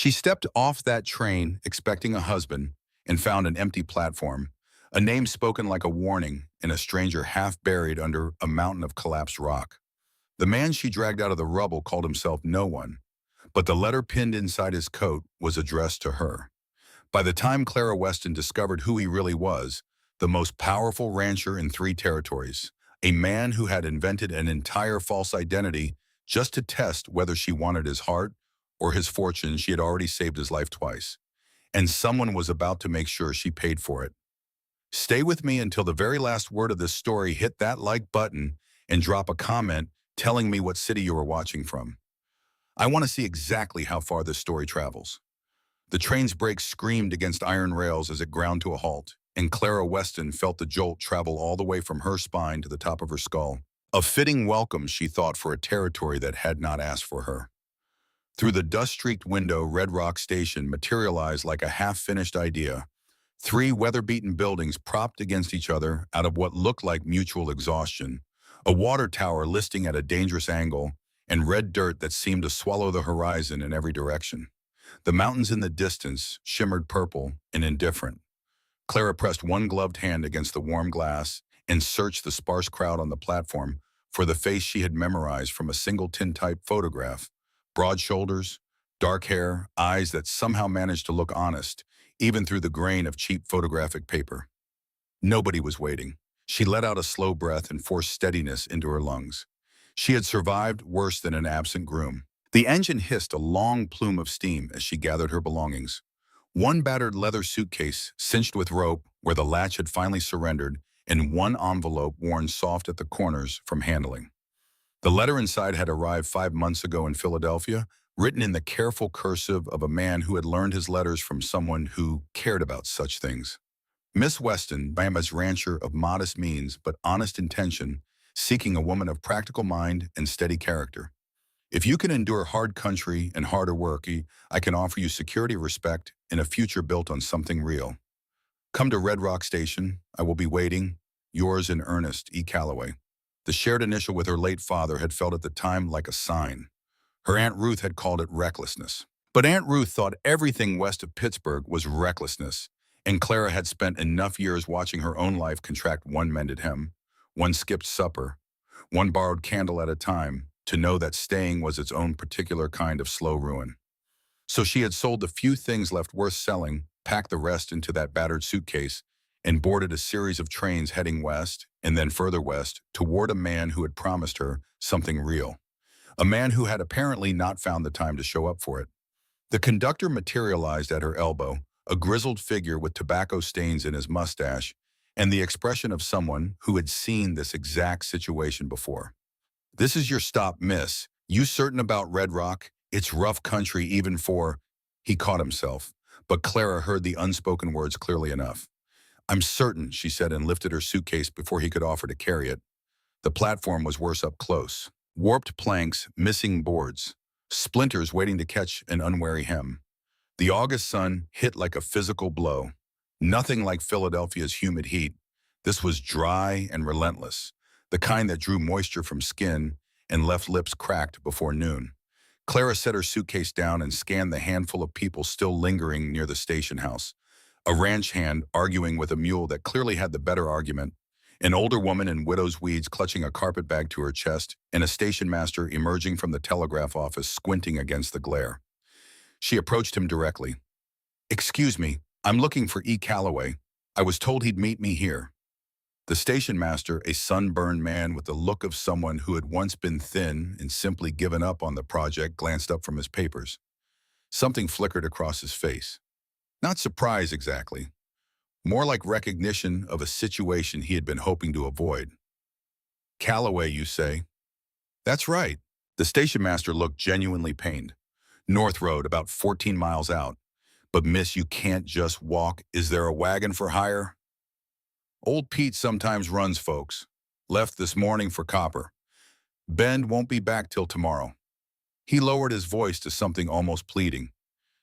She stepped off that train expecting a husband and found an empty platform, a name spoken like a warning, and a stranger half buried under a mountain of collapsed rock. The man she dragged out of the rubble called himself no one, but the letter pinned inside his coat was addressed to her. By the time Clara Weston discovered who he really was, the most powerful rancher in 3 territories, a man who had invented an entire false identity just to test whether she wanted his heart or his fortune. She had already saved his life twice, and someone was about to make sure she paid for it. Stay with me until the very last word of this story. Hit that like button and drop a comment telling me what city you are watching from. I want to see exactly how far this story travels. The train's brakes screamed against iron rails as it ground to a halt, and Clara Weston felt the jolt travel all the way from her spine to the top of her skull. A fitting welcome, she thought, for a territory that had not asked for her. Through the dust-streaked window, Red Rock Station materialized like a half-finished idea. 3 weather-beaten buildings propped against each other out of what looked like mutual exhaustion, a water tower listing at a dangerous angle, and red dirt that seemed to swallow the horizon in every direction. The mountains in the distance shimmered purple and indifferent. Clara pressed one gloved hand against the warm glass and searched the sparse crowd on the platform for the face she had memorized from a single tintype photograph. Broad shoulders, dark hair, eyes that somehow managed to look honest, even through the grain of cheap photographic paper. Nobody was waiting. She let out a slow breath and forced steadiness into her lungs. She had survived worse than an absent groom. The engine hissed a long plume of steam as she gathered her belongings. One battered leather suitcase cinched with rope where the latch had finally surrendered, and one envelope worn soft at the corners from handling. The letter inside had arrived 5 months ago in Philadelphia, written in the careful cursive of a man who had learned his letters from someone who cared about such things. Miss Weston, Bama's rancher of modest means but honest intention, seeking a woman of practical mind and steady character. If you can endure hard country and harder work, I can offer you security, respect, and a future built on something real. Come to Red Rock Station. I will be waiting. Yours in earnest, E. Calloway. The shared initial with her late father had felt at the time like a sign. Her Aunt Ruth had called it recklessness. But Aunt Ruth thought everything west of Pittsburgh was recklessness, and Clara had spent enough years watching her own life contract one mended hem, one skipped supper, one borrowed candle at a time, to know that staying was its own particular kind of slow ruin. So she had sold the few things left worth selling, packed the rest into that battered suitcase, and boarded a series of trains heading west and then further west toward a man who had promised her something real. A man who had apparently not found the time to show up for it. The conductor materialized at her elbow, a grizzled figure with tobacco stains in his mustache, and the expression of someone who had seen this exact situation before. "This is your stop, miss. You certain about Red Rock? It's rough country even for—" He caught himself, but Clara heard the unspoken words clearly enough. "I'm certain," she said, and lifted her suitcase before he could offer to carry it. The platform was worse up close. Warped planks, missing boards, splinters waiting to catch an unwary hem. The August sun hit like a physical blow. Nothing like Philadelphia's humid heat. This was dry and relentless, the kind that drew moisture from skin and left lips cracked before noon. Clara set her suitcase down and scanned the handful of people still lingering near the station house. A ranch hand arguing with a mule that clearly had the better argument, an older woman in widow's weeds clutching a carpet bag to her chest, and a station master emerging from the telegraph office squinting against the glare. She approached him directly. "Excuse me, I'm looking for E. Calloway. I was told he'd meet me here." The station master, a sunburned man with the look of someone who had once been thin and simply given up on the project, glanced up from his papers. Something flickered across his face. Not surprise exactly. More like recognition of a situation he had been hoping to avoid. "Calloway, you say?" "That's right." The station master looked genuinely pained. "North Road, about 14 miles out. But miss, you can't just walk. Is there a wagon for hire?" "Old Pete sometimes runs folks. Left this morning for copper. Ben won't be back till tomorrow." He lowered his voice to something almost pleading.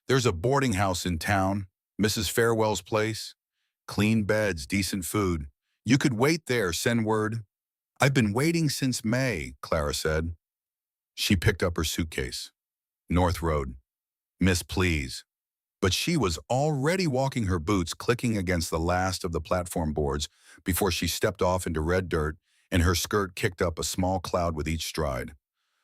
"There's a boarding house in town, Mrs. Farewell's place. Clean beds, decent food. You could wait there, send word." "I've been waiting since May," Clara said. She picked up her suitcase. North Road. "Miss, please." But she was already walking, her boots clicking against the last of the platform boards before she stepped off into red dirt, and her skirt kicked up a small cloud with each stride.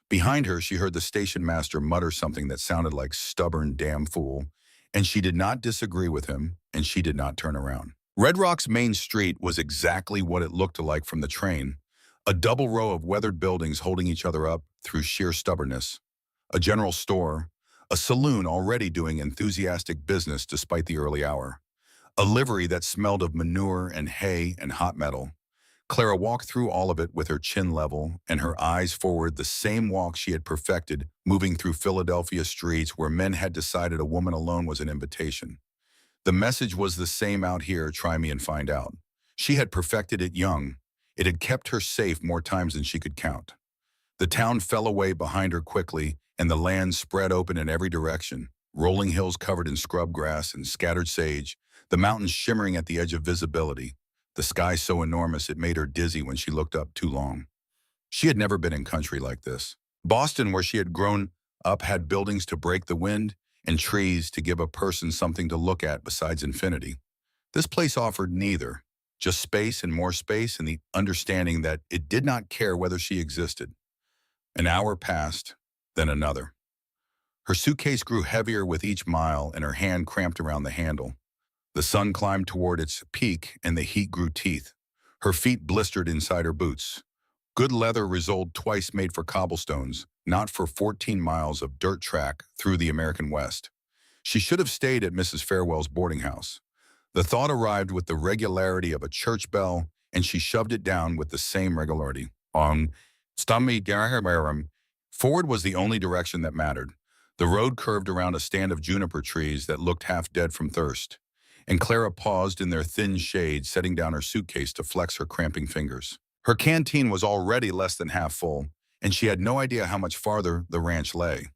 Behind her, she heard the station master mutter something that sounded like "stubborn damn fool," and she did not disagree with him, and she did not turn around. Red Rock's main street was exactly what it looked like from the train, a double row of weathered buildings holding each other up through sheer stubbornness. A general store, a saloon already doing enthusiastic business despite the early hour, a livery that smelled of manure and hay and hot metal. Clara walked through all of it with her chin level and her eyes forward, the same walk she had perfected, moving through Philadelphia streets where men had decided a woman alone was an invitation. The message was the same out here: try me and find out. She had perfected it young. It had kept her safe more times than she could count. The town fell away behind her quickly, and the land spread open in every direction, rolling hills covered in scrub grass and scattered sage, the mountains shimmering at the edge of visibility, the sky so enormous it made her dizzy when she looked up too long. She had never been in country like this. Boston, where she had grown up, had buildings to break the wind and trees to give a person something to look at besides infinity. This place offered neither, just space and more space and the understanding that it did not care whether she existed. An hour passed, then another. Her suitcase grew heavier with each mile and her hand cramped around the handle. The sun climbed toward its peak and the heat grew teeth. Her feet blistered inside her boots. Good leather resoled twice, made for cobblestones, not for 14 miles of dirt track through the American West. She should have stayed at Mrs. Farewell's boarding house. The thought arrived with the regularity of a church bell, and she shoved it down with the same regularity. Forward was the only direction that mattered. The road curved around a stand of juniper trees that looked half dead from thirst, and Clara paused in their thin shade, setting down her suitcase to flex her cramping fingers. Her canteen was already less than half full, and she had no idea how much farther the ranch lay.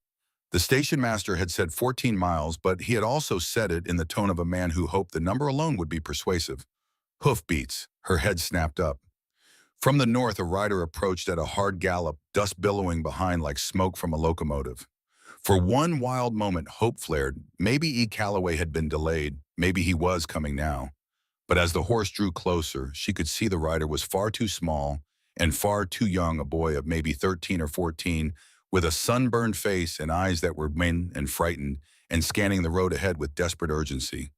The station master had said 14 miles, but he had also said it in the tone of a man who hoped the number alone would be persuasive. Hoofbeats. Her head snapped up. From the north, a rider approached at a hard gallop, dust billowing behind like smoke from a locomotive. For one wild moment, hope flared. Maybe E. Calloway had been delayed. Maybe he was coming now. But as the horse drew closer, she could see the rider was far too small and far too young, a boy of maybe 13 or 14, with a sunburned face and eyes that were wan and frightened, and scanning the road ahead with desperate urgency.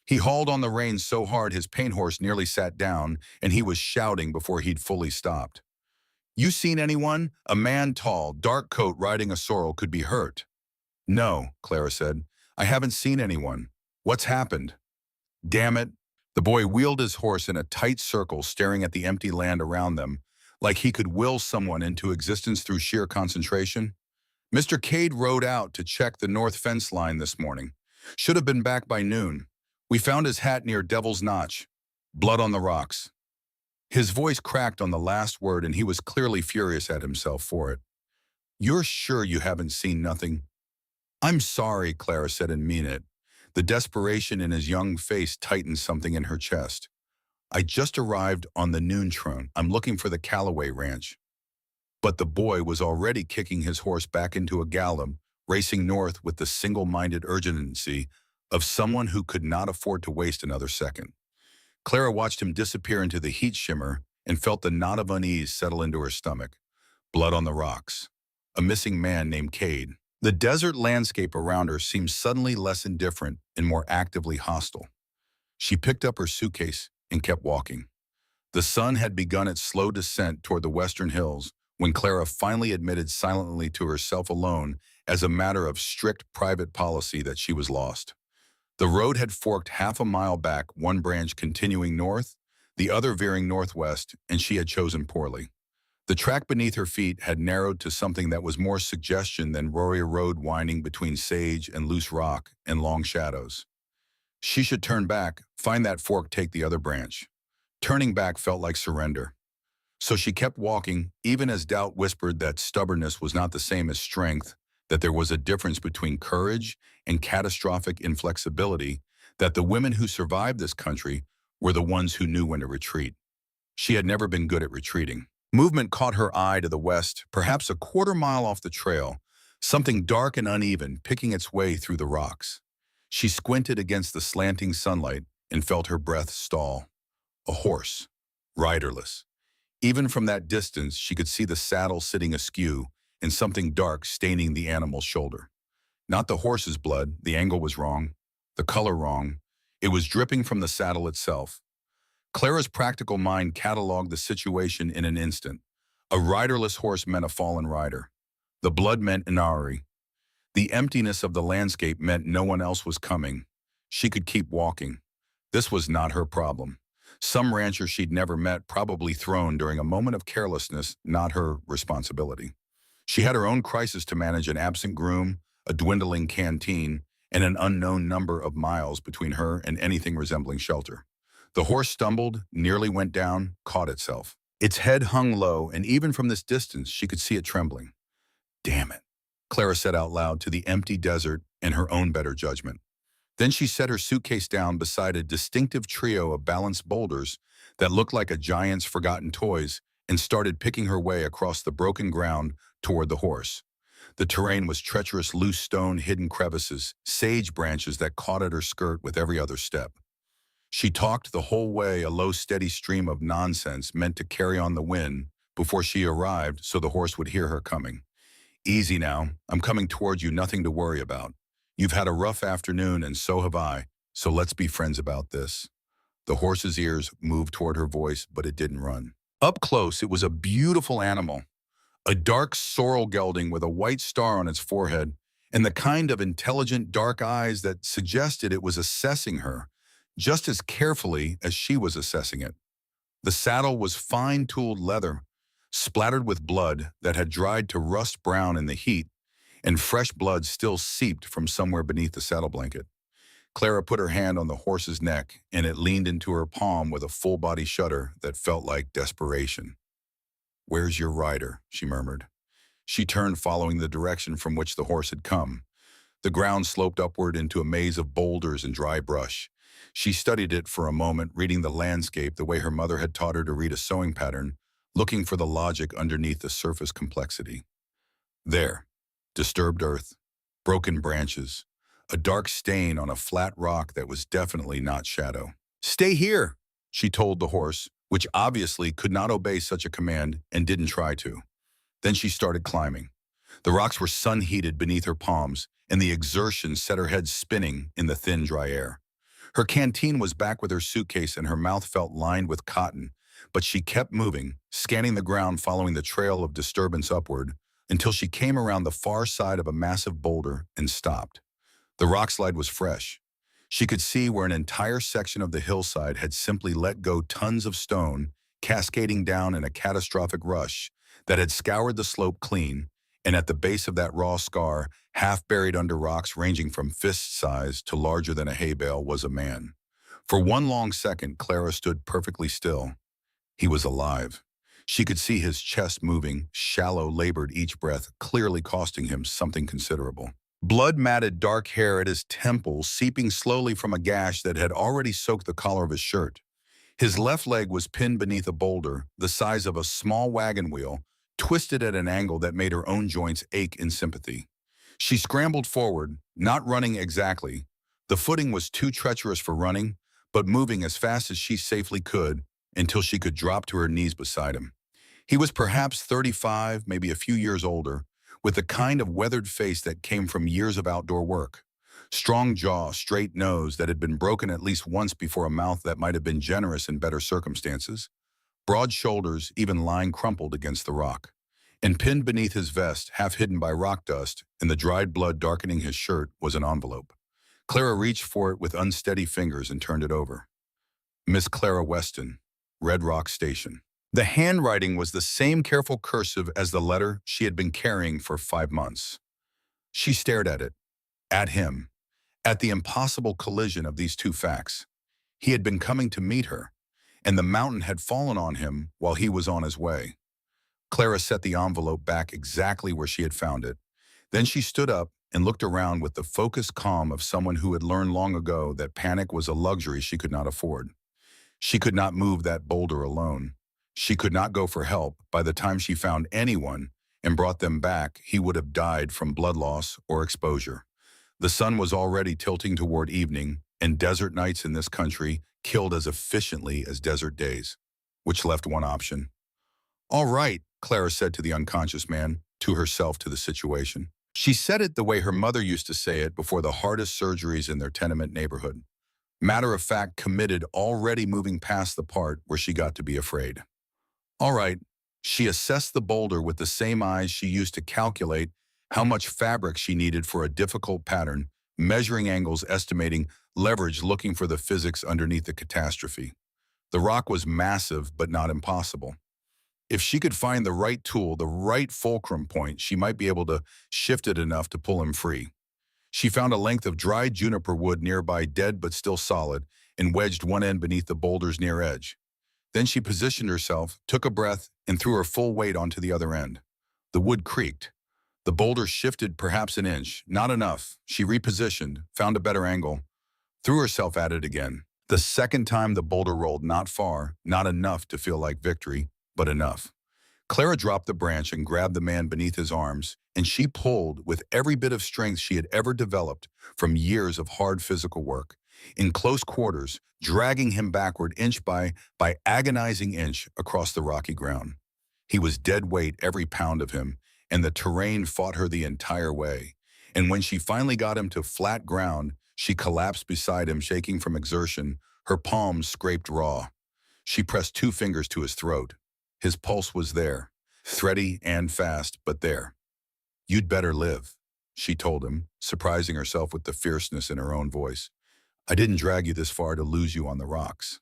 He hauled on the reins so hard his paint horse nearly sat down, and he was shouting before he'd fully stopped. "You seen anyone? A man tall, dark coat, riding a sorrel could be hurt." "No," Clara said. "I haven't seen anyone. What's happened?" "Damn it." The boy wheeled his horse in a tight circle, staring at the empty land around them, like he could will someone into existence through sheer concentration. "Mr. Cade rode out to check the north fence line this morning. Should have been back by noon. We found his hat near Devil's Notch. Blood on the rocks." His voice cracked on the last word, and he was clearly furious at himself for it. "You're sure you haven't seen nothing?" "I'm sorry," Clara said, and mean it. The desperation in his young face tightened something in her chest. "I just arrived on the noon train. I'm looking for the Calloway Ranch." But the boy was already kicking his horse back into a gallop, racing north with the single-minded urgency of someone who could not afford to waste another second. Clara watched him disappear into the heat shimmer and felt the knot of unease settle into her stomach. Blood on the rocks. A missing man named Cade. The desert landscape around her seemed suddenly less indifferent and more actively hostile. She picked up her suitcase and kept walking. The sun had begun its slow descent toward the western hills when Clara finally admitted silently to herself alone, as a matter of strict private policy, that she was lost. The road had forked half a mile back, one branch continuing north, the other veering northwest, and she had chosen poorly. The track beneath her feet had narrowed to something that was more suggestion than Roria Road, winding between sage and loose rock and long shadows. She should turn back, find that fork, take the other branch. Turning back felt like surrender. So she kept walking, even as doubt whispered that stubbornness was not the same as strength, that there was a difference between courage and catastrophic inflexibility, that the women who survived this country were the ones who knew when to retreat. She had never been good at retreating. Movement caught her eye to the west, perhaps a quarter mile off the trail. something dark and uneven picking its way through the rocks. She squinted against the slanting sunlight and felt her breath stall. A horse, riderless. Even from that distance, she could see the saddle sitting askew and something dark staining the animal's shoulder. Not the horse's blood, the angle was wrong, the color wrong. It was dripping from the saddle itself. Clara's practical mind cataloged the situation in an instant. A riderless horse meant a fallen rider. The blood meant Inari. The emptiness of the landscape meant no one else was coming. She could keep walking. This was not her problem. Some rancher she'd never met, probably thrown during a moment of carelessness, not her responsibility. She had her own crisis to manage: an absent groom, a dwindling canteen, and an unknown number of miles between her and anything resembling shelter. The horse stumbled, nearly went down, caught itself. Its head hung low, and even from this distance, she could see it trembling. "Damn it," Clara said out loud to the empty desert and her own better judgment. Then she set her suitcase down beside a distinctive trio of balanced boulders that looked like a giant's forgotten toys and started picking her way across the broken ground toward the horse. The terrain was treacherous, loose stone, hidden crevices, sage branches that caught at her skirt with every other step. She talked the whole way, a low, steady stream of nonsense meant to carry on the wind before she arrived so the horse would hear her coming. "Easy now. I'm coming toward you, nothing to worry about. You've had a rough afternoon and so have I, so let's be friends about this." The horse's ears moved toward her voice, but it didn't run. Up close, it was a beautiful animal. A dark sorrel gelding with a white star on its forehead and the kind of intelligent dark eyes that suggested it was assessing her just as carefully as she was assessing it. The saddle was fine-tooled leather, splattered with blood that had dried to rust brown in the heat, and fresh blood still seeped from somewhere beneath the saddle blanket. Clara put her hand on the horse's neck, and it leaned into her palm with a full-body shudder that felt like desperation. "Where's your rider?" she murmured. She turned, following the direction from which the horse had come. The ground sloped upward into a maze of boulders and dry brush. She studied it for a moment, reading the landscape the way her mother had taught her to read a sewing pattern, looking for the logic underneath the surface complexity. There, disturbed earth, broken branches, a dark stain on a flat rock that was definitely not shadow. "Stay here," she told the horse, which obviously could not obey such a command and didn't try to. Then she started climbing. The rocks were sun-heated beneath her palms, and the exertion set her head spinning in the thin, dry air. Her canteen was back with her suitcase and her mouth felt lined with cotton, but she kept moving, scanning the ground, following the trail of disturbance upward, until she came around the far side of a massive boulder and stopped. The rockslide was fresh. She could see where an entire section of the hillside had simply let go tons of stone, cascading down in a catastrophic rush that had scoured the slope clean, and at the base of that raw scar, half buried under rocks ranging from fist size to larger than a hay bale, was a man. For one long second, Clara stood perfectly still. He was alive. She could see his chest moving, shallow, labored each breath, clearly costing him something considerable. Blood-matted dark hair at his temples seeping slowly from a gash that had already soaked the collar of his shirt. His left leg was pinned beneath a boulder, the size of a small wagon wheel, twisted at an angle that made her own joints ache in sympathy. She scrambled forward, not running exactly. The footing was too treacherous for running, but moving as fast as she safely could until she could drop to her knees beside him. He was perhaps 35, maybe a few years older, with the kind of weathered face that came from years of outdoor work. Strong jaw, straight nose that had been broken at least once before, a mouth that might have been generous in better circumstances. Broad shoulders, even lying crumpled against the rock. And pinned beneath his vest, half hidden by rock dust and the dried blood darkening his shirt, was an envelope. Clara reached for it with unsteady fingers and turned it over. "Miss Clara Weston, Red Rock Station." The handwriting was the same careful cursive as the letter she had been carrying for 5 months. She stared at it, at him, at the impossible collision of these two facts. He had been coming to meet her, and the mountain had fallen on him while he was on his way. Clara set the envelope back exactly where she had found it. Then she stood up and looked around with the focused calm of someone who had learned long ago that panic was a luxury she could not afford. She could not move that boulder alone. She could not go for help. By the time she found anyone, and brought them back, he would have died from blood loss or exposure. The sun was already tilting toward evening, and desert nights in this country killed as efficiently as desert days, which left one option. "All right," Clara said to the unconscious man, to herself to the situation. She said it the way her mother used to say it before the hardest surgeries in their tenement neighborhood. Matter of fact, committed, already moving past the part where she got to be afraid. All right, she assessed the boulder with the same eyes she used to calculate how much fabric she needed for a difficult pattern, measuring angles, estimating leverage, looking for the physics underneath the catastrophe. The rock was massive, but not impossible. If she could find the right tool, the right fulcrum point, she might be able to shift it enough to pull him free. She found a length of dried juniper wood nearby, dead but still solid, and wedged one end beneath the boulder's near edge. Then she positioned herself, took a breath, and threw her full weight onto the other end. The wood creaked. The boulder shifted perhaps an inch, not enough. She repositioned, found a better angle, threw herself at it again. The second time the boulder rolled not far, not enough to feel like victory, but enough. Clara dropped the branch and grabbed the man beneath his arms, and she pulled with every bit of strength she had ever developed from years of hard physical work. In close quarters, dragging him backward inch by agonizing inch across the rocky ground. He was dead weight, every pound of him, and the terrain fought her the entire way. And when she finally got him to flat ground, she collapsed beside him, shaking from exertion, her palms scraped raw. She pressed two fingers to his throat. His pulse was there, thready and fast, but there. "You'd better live," she told him, surprising herself with the fierceness in her own voice. "I didn't drag you this far to lose you on the rocks."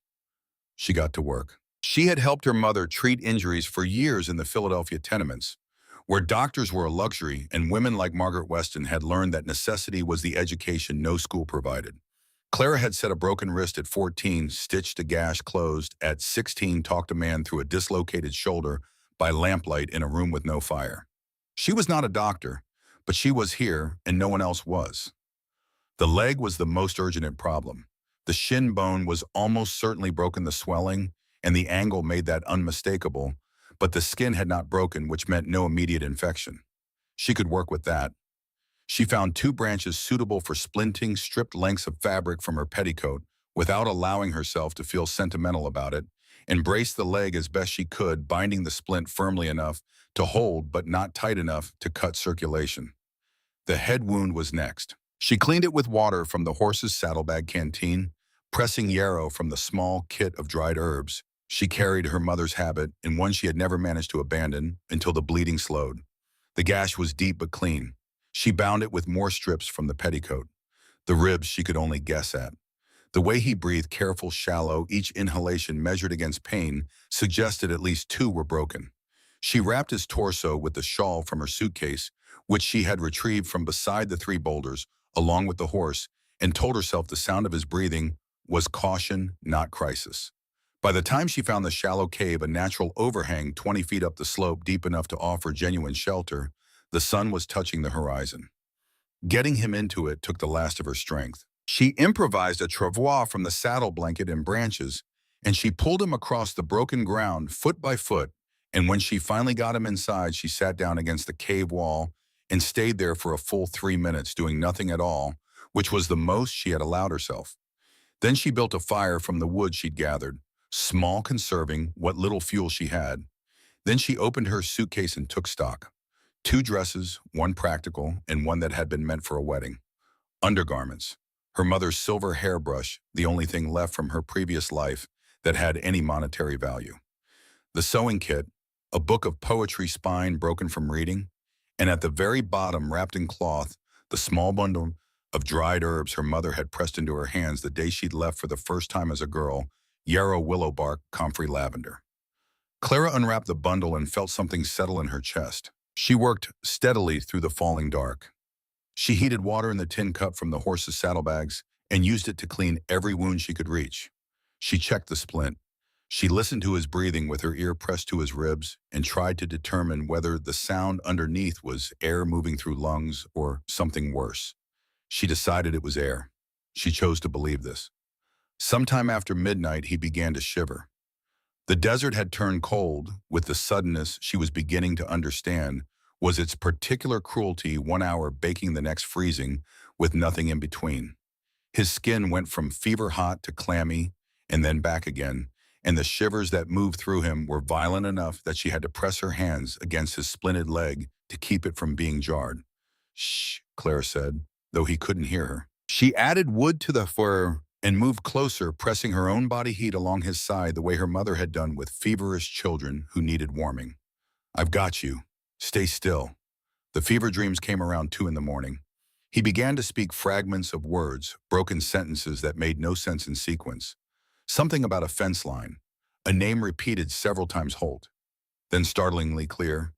She got to work. She had helped her mother treat injuries for years in the Philadelphia tenements, where doctors were a luxury and women like Margaret Weston had learned that necessity was the education no school provided. Clara had set a broken wrist at 14, stitched a gash closed at 16, talked a man through a dislocated shoulder by lamplight in a room with no fire. She was not a doctor, but she was here and no one else was. The leg was the most urgent problem. The shin bone was almost certainly broken, the swelling and the angle made that unmistakable, but the skin had not broken, which meant no immediate infection. She could work with that. She found two branches suitable for splinting, stripped lengths of fabric from her petticoat without allowing herself to feel sentimental about it, and braced the leg as best she could, binding the splint firmly enough to hold but not tight enough to cut circulation. The head wound was next. She cleaned it with water from the horse's saddlebag canteen, pressing yarrow from the small kit of dried herbs. She carried her mother's habit, and one she had never managed to abandon, until the bleeding slowed. The gash was deep but clean. She bound it with more strips from the petticoat. The ribs she could only guess at. The way he breathed, careful, shallow, each inhalation measured against pain, suggested at least two were broken. She wrapped his torso with the shawl from her suitcase, which she had retrieved from beside the three boulders, along with the horse, and told herself the sound of his breathing was caution, not crisis. By the time she found the shallow cave, a natural overhang 20 feet up the slope, deep enough to offer genuine shelter, the sun was touching the horizon. Getting him into it took the last of her strength. She improvised a travois from the saddle blanket and branches, and she pulled him across the broken ground, foot by foot, and when she finally got him inside, she sat down against the cave wall and stayed there for a full 3 minutes, doing nothing at all, which was the most she had allowed herself. Then she built a fire from the wood she'd gathered, small, conserving what little fuel she had. Then she opened her suitcase and took stock. 2 dresses, one practical and one that had been meant for a wedding. Undergarments. Her mother's silver hairbrush, the only thing left from her previous life that had any monetary value. The sewing kit, a book of poetry, spine broken from reading, and at the very bottom, wrapped in cloth, the small bundle of dried herbs her mother had pressed into her hands the day she'd left for the first time as a girl, yarrow, willow bark, comfrey, lavender. Clara unwrapped the bundle and felt something settle in her chest. She worked steadily through the falling dark. She heated water in the tin cup from the horse's saddlebags and used it to clean every wound she could reach. She checked the splint. She listened to his breathing with her ear pressed to his ribs and tried to determine whether the sound underneath was air moving through lungs or something worse. She decided it was air. She chose to believe this. Sometime after midnight, he began to shiver. The desert had turned cold with the suddenness she was beginning to understand Was its particular cruelty 1 hour baking the next freezing with nothing in between. His skin went from fever hot to clammy and then back again, and the shivers that moved through him were violent enough that she had to press her hands against his splinted leg to keep it from being jarred. Shh, Claire said, though he couldn't hear her. She added wood to the fire and moved closer, pressing her own body heat along his side the way her mother had done with feverish children who needed warming. I've got you. Stay still. The fever dreams came around 2 in the morning. He began to speak fragments of words, broken sentences that made no sense in sequence. Something about a fence line, a name repeated several times Holt. Then startlingly clear,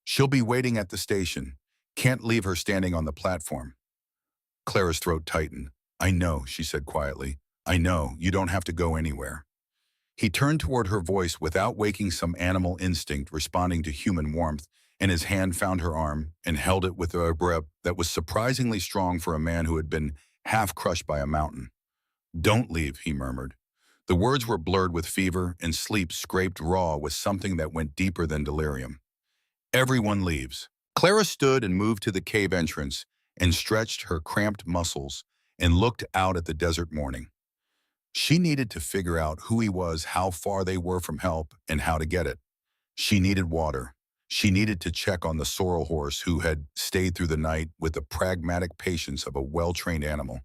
she'll be waiting at the station. Can't leave her standing on the platform. Clara's throat tightened. I know, she said quietly. I know, you don't have to go anywhere. He turned toward her voice without waking some animal instinct responding to human warmth, and his hand found her arm and held it with a grip that was surprisingly strong for a man who had been half crushed by a mountain. Don't leave, he murmured. The words were blurred with fever and sleep scraped raw with something that went deeper than delirium. Everyone leaves. Clara stood and moved to the cave entrance and stretched her cramped muscles and looked out at the desert morning. She needed to figure out who he was, how far they were from help, and how to get it. She needed water. She needed to check on the sorrel horse who had stayed through the night with the pragmatic patience of a well-trained animal.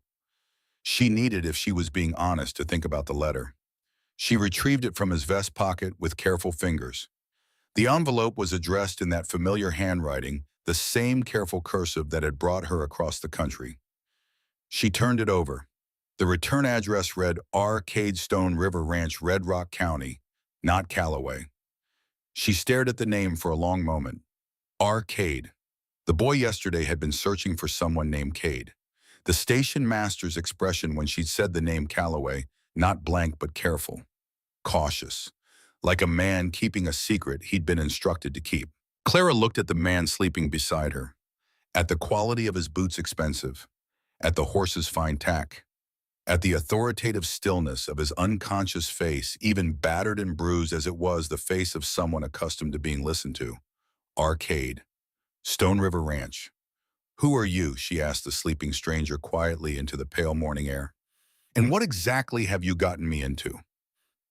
She needed, if she was being honest, to think about the letter. She retrieved it from his vest pocket with careful fingers. The envelope was addressed in that familiar handwriting, the same careful cursive that had brought her across the country. She turned it over. The return address read Arcade Stone River Ranch, Red Rock County, not Callaway. She stared at the name for a long moment. Arcade. The boy yesterday had been searching for someone named Cade. The station master's expression when she'd said the name Callaway, not blank but careful, cautious, like a man keeping a secret he'd been instructed to keep. Clara looked at the man sleeping beside her, at the quality of his boots expensive, at the horse's fine tack, at the authoritative stillness of his unconscious face, even battered and bruised as it was the face of someone accustomed to being listened to. Arcade. Stone River Ranch. Who are you? She asked the sleeping stranger quietly into the pale morning air. And what exactly have you gotten me into?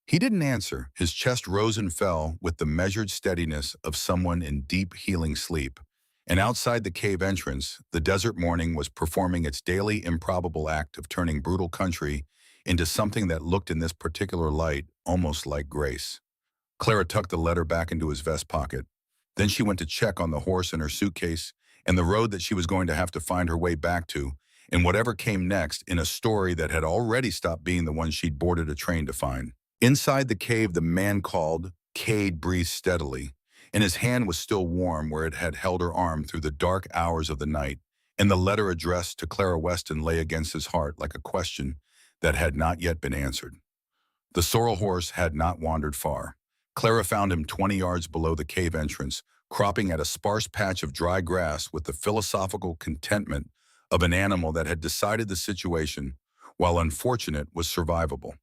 He didn't answer. His chest rose and fell with the measured steadiness of someone in deep healing sleep. And outside the cave entrance, the desert morning was performing its daily improbable act of turning brutal country into something that looked in this particular light almost like grace. Clara tucked the letter back into his vest pocket. Then she went to check on the horse and her suitcase and the road that she was going to have to find her way back to, and whatever came next in a story that had already stopped being the one she'd boarded a train to find. Inside the cave, the man called. Cade breathed steadily, and his hand was still warm where it had held her arm through the dark hours of the night, and the letter addressed to Clara Weston lay against his heart like a question that had not yet been answered. The sorrel horse had not wandered far. Clara found him 20 yards below the cave entrance, cropping at a sparse patch of dry grass with the philosophical contentment of an animal that had decided the situation, while unfortunate, was survivable.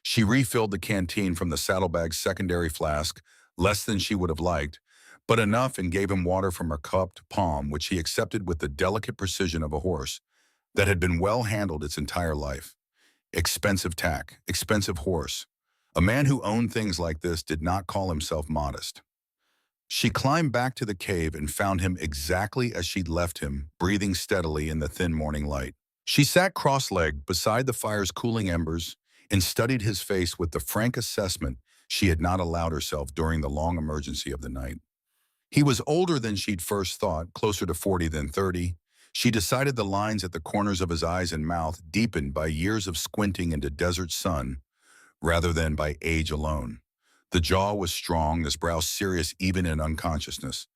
She refilled the canteen from the saddlebag's secondary flask, less than she would have liked, but enough, and gave him water from her cupped palm, which he accepted with the delicate precision of a horse that had been well handled its entire life. Expensive tack, expensive horse. A man who owned things like this did not call himself modest. She climbed back to the cave and found him exactly as she'd left him, breathing steadily in the thin morning light. She sat cross-legged beside the fire's cooling embers and studied his face with the frank assessment she had not allowed herself during the long emergency of the night. He was older than she'd first thought, closer to 40 than 30. She decided the lines at the corners of his eyes and mouth deepened by years of squinting into desert sun rather than by age alone. The jaw was strong, his brow serious even in unconsciousness.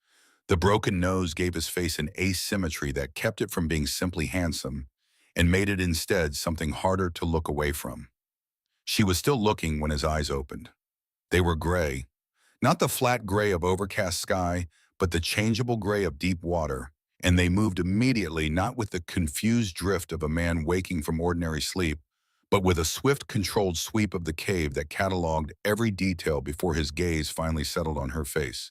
The broken nose gave his face an asymmetry that kept it from being simply handsome and made it instead something harder to look away from. She was still looking when his eyes opened. They were gray, not the flat gray of overcast sky, but the changeable gray of deep water, and they moved immediately, not with the confused drift of a man waking from ordinary sleep, but with a swift, controlled sweep of the cave that cataloged every detail before his gaze finally settled on her face.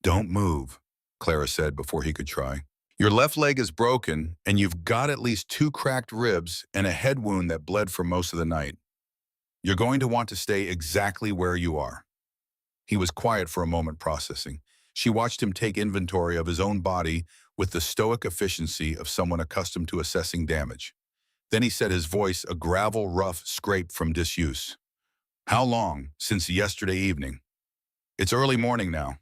Don't move. Clara said before he could try. Your left leg is broken, and you've got at least 2 cracked ribs and a head wound that bled for most of the night. You're going to want to stay exactly where you are. He was quiet for a moment, processing. She watched him take inventory of his own body with the stoic efficiency of someone accustomed to assessing damage. Then he said, his voice a gravel rough scrape from disuse. How long? Since yesterday evening. It's early morning now.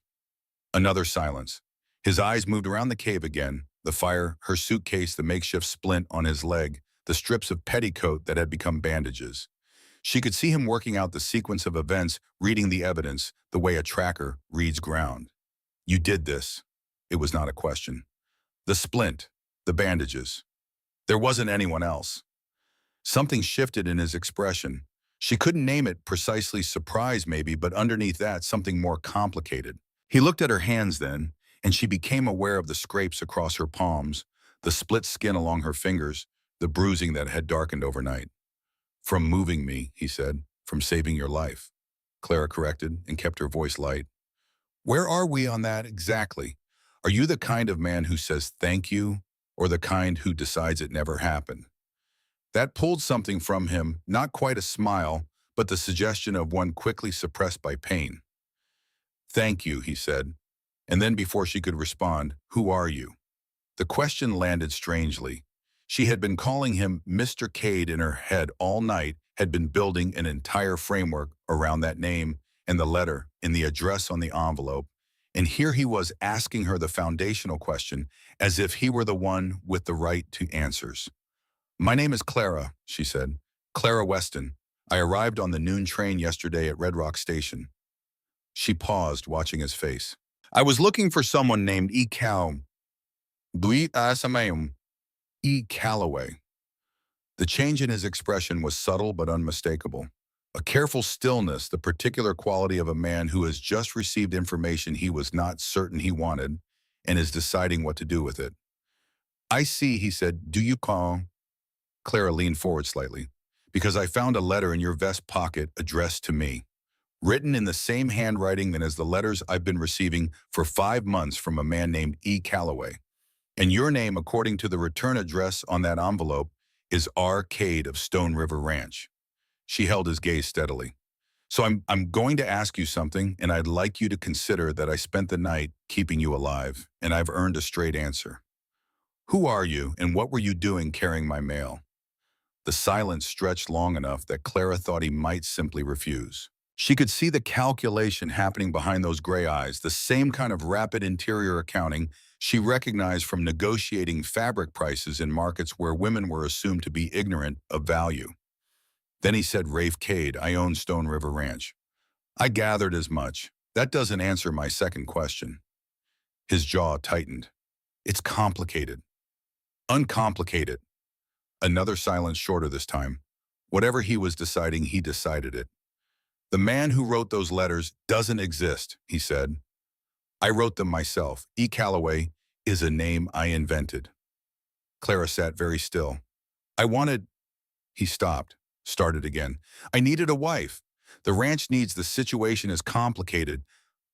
Another silence. His eyes moved around the cave again, the fire, her suitcase, the makeshift splint on his leg, the strips of petticoat that had become bandages. She could see him working out the sequence of events, reading the evidence, the way a tracker reads ground. You did this. It was not a question. The splint, the bandages. There wasn't anyone else. Something shifted in his expression. She couldn't name it precisely, surprise maybe, but underneath that, something more complicated. He looked at her hands then, and she became aware of the scrapes across her palms, the split skin along her fingers, the bruising that had darkened overnight. From moving me, he said, from saving your life. Clara corrected and kept her voice light. Where are we on that exactly? Are you the kind of man who says thank you, or the kind who decides it never happened? That pulled something from him, not quite a smile, but the suggestion of one quickly suppressed by pain. Thank you, he said. And then before she could respond, who are you? The question landed strangely. She had been calling him Mr. Cade in her head all night, had been building an entire framework around that name and the letter and the address on the envelope. And here he was asking her the foundational question as if he were the one with the right to answers. My name is Clara, she said. Clara Weston. I arrived on the noon train yesterday at Red Rock Station. She paused, watching his face. I was looking for someone named E. E. Calloway. The change in his expression was subtle but unmistakable. A careful stillness, the particular quality of a man who has just received information he was not certain he wanted and is deciding what to do with it. I see, he said. Do you call? Clara leaned forward slightly. Because I found a letter in your vest pocket addressed to me, written in the same handwriting as the letters I've been receiving for 5 months from a man named E. Calloway. And your name, according to the return address on that envelope, is R. Cade of Stone River Ranch. She held his gaze steadily. So I'm going to ask you something, and I'd like you to consider that I spent the night keeping you alive, and I've earned a straight answer. Who are you, and what were you doing carrying my mail? The silence stretched long enough that Clara thought he might simply refuse. She could see the calculation happening behind those gray eyes, the same kind of rapid interior accounting she recognized from negotiating fabric prices in markets where women were assumed to be ignorant of value. Then he said, Rafe Cade, I own Stone River Ranch. I gathered as much. That doesn't answer my second question. His jaw tightened. It's complicated. Uncomplicated. Another silence, shorter this time. Whatever he was deciding, he decided it. The man who wrote those letters doesn't exist, he said. I wrote them myself. E. Calloway is a name I invented. Clara sat very still. He stopped, started again. I needed a wife. The ranch needs, the situation is complicated,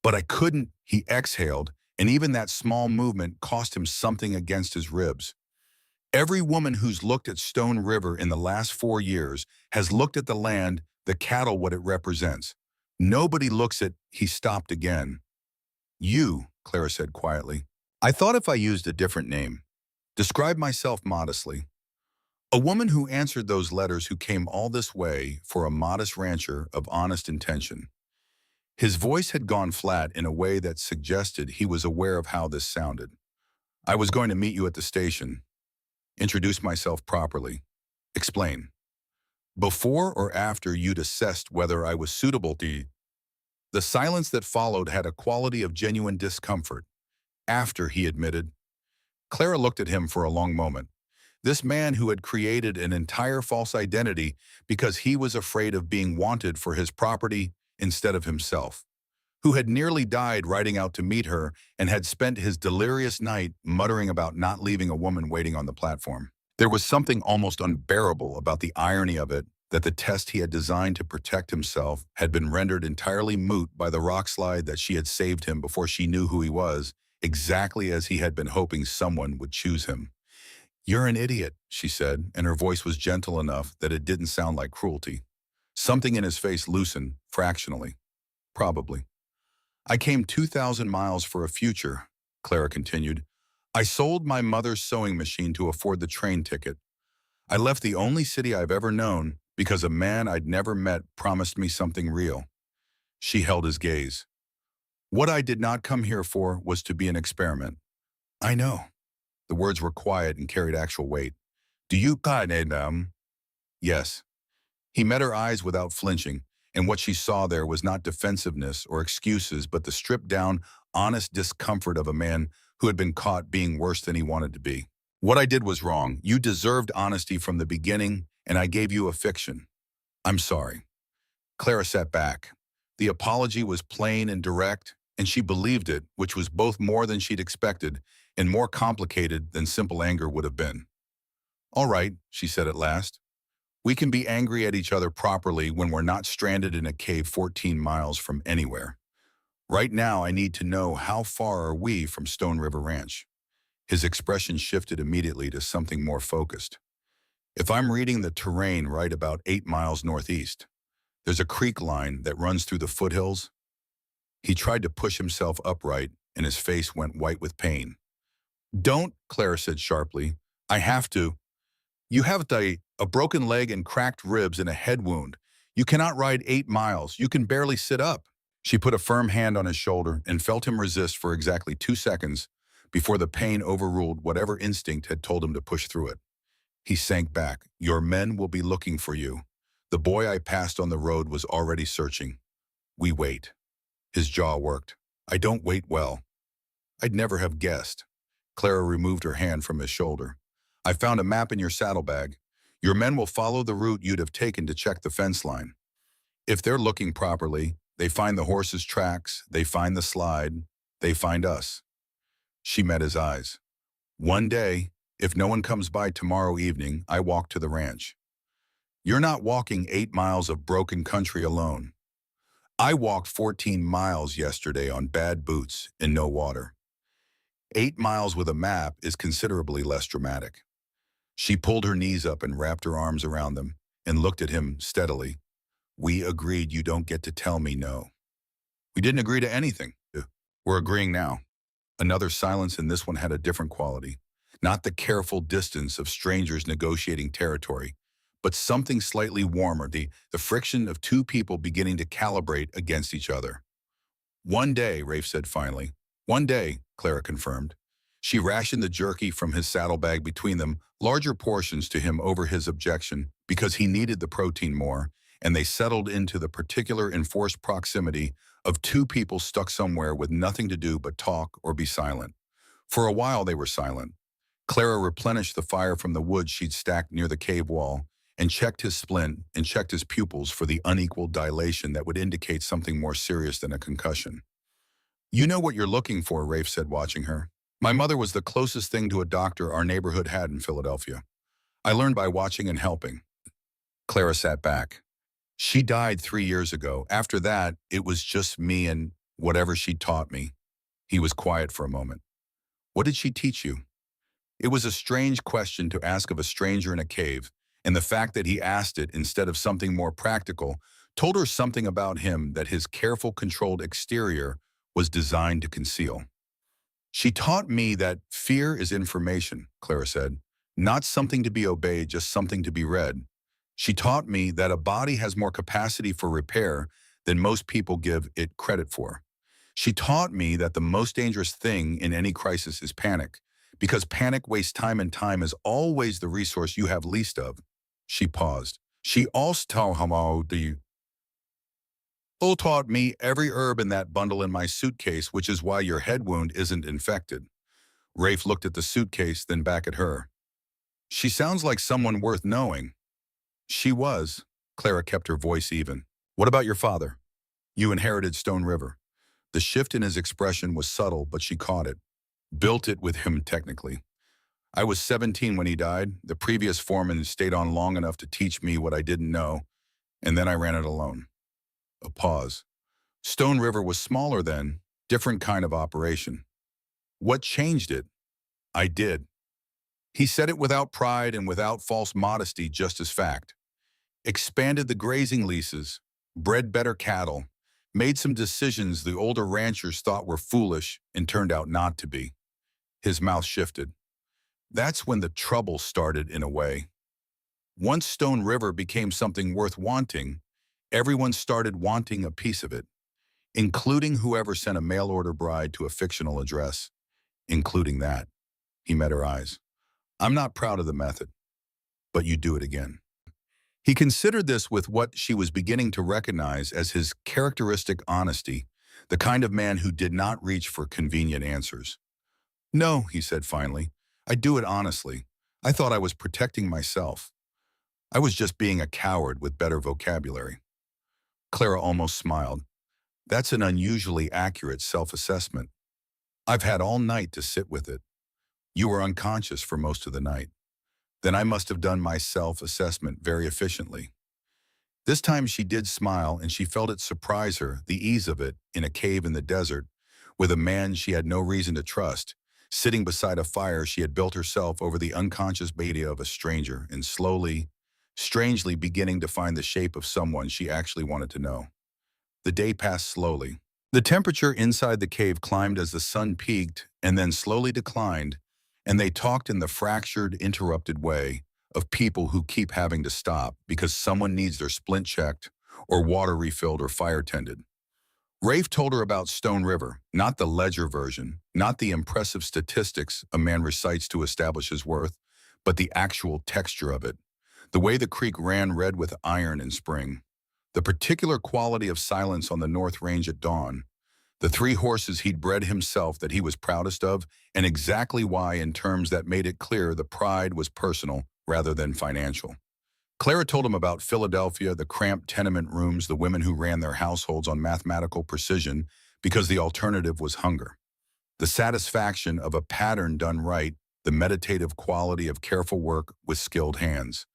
but I couldn't, he exhaled, and even that small movement cost him something against his ribs. Every woman who's looked at Stone River in the last 4 years has looked at the land, the cattle, what it represents. Nobody looks at, he stopped again. You, Clara said quietly. I thought if I used a different name. Describe myself modestly. A woman who answered those letters, who came all this way for a modest rancher of honest intention. His voice had gone flat in a way that suggested he was aware of how this sounded. I was going to meet you at the station. Introduce myself properly. Explain. Before or after you'd assessed whether I was suitable to you. The silence that followed had a quality of genuine discomfort. After, he admitted. Clara looked at him for a long moment. This man who had created an entire false identity because he was afraid of being wanted for his property instead of himself, who had nearly died riding out to meet her and had spent his delirious night muttering about not leaving a woman waiting on the platform. There was something almost unbearable about the irony of it, that the test he had designed to protect himself had been rendered entirely moot by the rockslide that she had saved him before she knew who he was, exactly as he had been hoping someone would choose him. "You're an idiot," she said, and her voice was gentle enough that it didn't sound like cruelty. Something in his face loosened, fractionally. Probably. "I came 2,000 miles for a future," Clara continued. "I sold my mother's sewing machine to afford the train ticket. I left the only city I've ever known because a man I'd never met promised me something real." She held his gaze. "What I did not come here for was to be an experiment." "I know." The words were quiet and carried actual weight. "Do you need them?" "Yes." He met her eyes without flinching, and what she saw there was not defensiveness or excuses, but the stripped-down, honest discomfort of a man who had been caught being worse than he wanted to be. "What I did was wrong. You deserved honesty from the beginning, and I gave you a fiction. I'm sorry." Clara sat back. The apology was plain and direct, and she believed it, which was both more than she'd expected and more complicated than simple anger would have been. "All right," she said at last. "We can be angry at each other properly when we're not stranded in a cave 14 miles from anywhere. Right now, I need to know, how far are we from Stone River Ranch?" His expression shifted immediately to something more focused. "If I'm reading the terrain right, about 8 miles northeast. There's a creek line that runs through the foothills." He tried to push himself upright, and his face went white with pain. "Don't," Clara said sharply. "I have to. You have a broken leg and cracked ribs and a head wound. You cannot ride 8 miles. You can barely sit up." She put a firm hand on his shoulder and felt him resist for exactly 2 seconds before the pain overruled whatever instinct had told him to push through it. He sank back. "Your men will be looking for you. The boy I passed on the road was already searching. We wait." His jaw worked. "I don't wait well." "I'd never have guessed." Clara removed her hand from his shoulder. "I found a map in your saddlebag. Your men will follow the route you'd have taken to check the fence line. If they're looking properly, they find the horse's tracks, they find the slide, they find us." She met his eyes. "One day, if no one comes by tomorrow evening, I walk to the ranch. You're not walking 8 miles of broken country alone. I walked 14 miles yesterday on bad boots and no water. 8 miles with a map is considerably less dramatic." She pulled her knees up and wrapped her arms around them and looked at him steadily. "We agreed you don't get to tell me no." "We didn't agree to anything. We're agreeing now." Another silence, and this one had a different quality. Not the careful distance of strangers negotiating territory, but something slightly warmer, the friction of two people beginning to calibrate against each other. "One day," Rafe said finally. "One day," Clara confirmed. She rationed the jerky from his saddlebag between them, larger portions to him over his objection, because he needed the protein more, and they settled into the particular enforced proximity of two people stuck somewhere with nothing to do but talk or be silent. For a while they were silent. Clara replenished the fire from the wood she'd stacked near the cave wall, and checked his splint and checked his pupils for the unequal dilation that would indicate something more serious than a concussion. "You know what you're looking for," Rafe said, watching her. "My mother was the closest thing to a doctor our neighborhood had in Philadelphia. I learned by watching and helping." Clara sat back. "She died 3 years ago. After that, it was just me and whatever she taught me." He was quiet for a moment. "What did she teach you?" It was a strange question to ask of a stranger in a cave, and the fact that he asked it instead of something more practical told her something about him that his careful, controlled exterior was designed to conceal. "She taught me that fear is information," Clara said. "Not something to be obeyed, just something to be read. She taught me that a body has more capacity for repair than most people give it credit for. She taught me that the most dangerous thing in any crisis is panic, because panic wastes time, and time is always the resource you have least of." She paused. "She also taught me every herb in that bundle in my suitcase, which is why your head wound isn't infected." Rafe looked at the suitcase, then back at her. "She sounds like someone worth knowing." "She was." Clara kept her voice even. "What about your father?" "You inherited Stone River." The shift in his expression was subtle, but she caught it. "Built it with him, technically. I was 17 when he died. The previous foreman stayed on long enough to teach me what I didn't know, and then I ran it alone." A pause. "Stone River was smaller then, different kind of operation." What changed it? I did. He said it without pride and without false modesty, just as fact. Expanded the grazing leases, bred better cattle, made some decisions the older ranchers thought were foolish and turned out not to be. His mouth shifted. That's when the trouble started in a way. Once Stone River became something worth wanting, everyone started wanting a piece of it, including whoever sent a mail-order bride to a fictional address, including that. He met her eyes. I'm not proud of the method, but you do it again. He considered this with what she was beginning to recognize as his characteristic honesty, the kind of man who did not reach for convenient answers. No, he said finally, I do it honestly. I thought I was protecting myself. I was just being a coward with better vocabulary. Clara almost smiled. That's an unusually accurate self-assessment. I've had all night to sit with it. You were unconscious for most of the night. Then I must have done my self-assessment very efficiently. This time she did smile, and she felt it surprise her, the ease of it, in a cave in the desert, with a man she had no reason to trust, sitting beside a fire she had built herself over the unconscious body of a stranger, and slowly, strangely beginning to find the shape of someone she actually wanted to know. The day passed slowly. The temperature inside the cave climbed as the sun peaked and then slowly declined, and they talked in the fractured, interrupted way of people who keep having to stop because someone needs their splint checked or water refilled or fire tended. Rafe told her about Stone River, not the ledger version, not the impressive statistics a man recites to establish his worth, but the actual texture of it. The way the creek ran red with iron in spring. The particular quality of silence on the North Range at dawn. The 3 horses he'd bred himself that he was proudest of, and exactly why in terms that made it clear the pride was personal rather than financial. Clara told him about Philadelphia, the cramped tenement rooms, the women who ran their households on mathematical precision because the alternative was hunger. The satisfaction of a pattern done right, the meditative quality of careful work with skilled hands.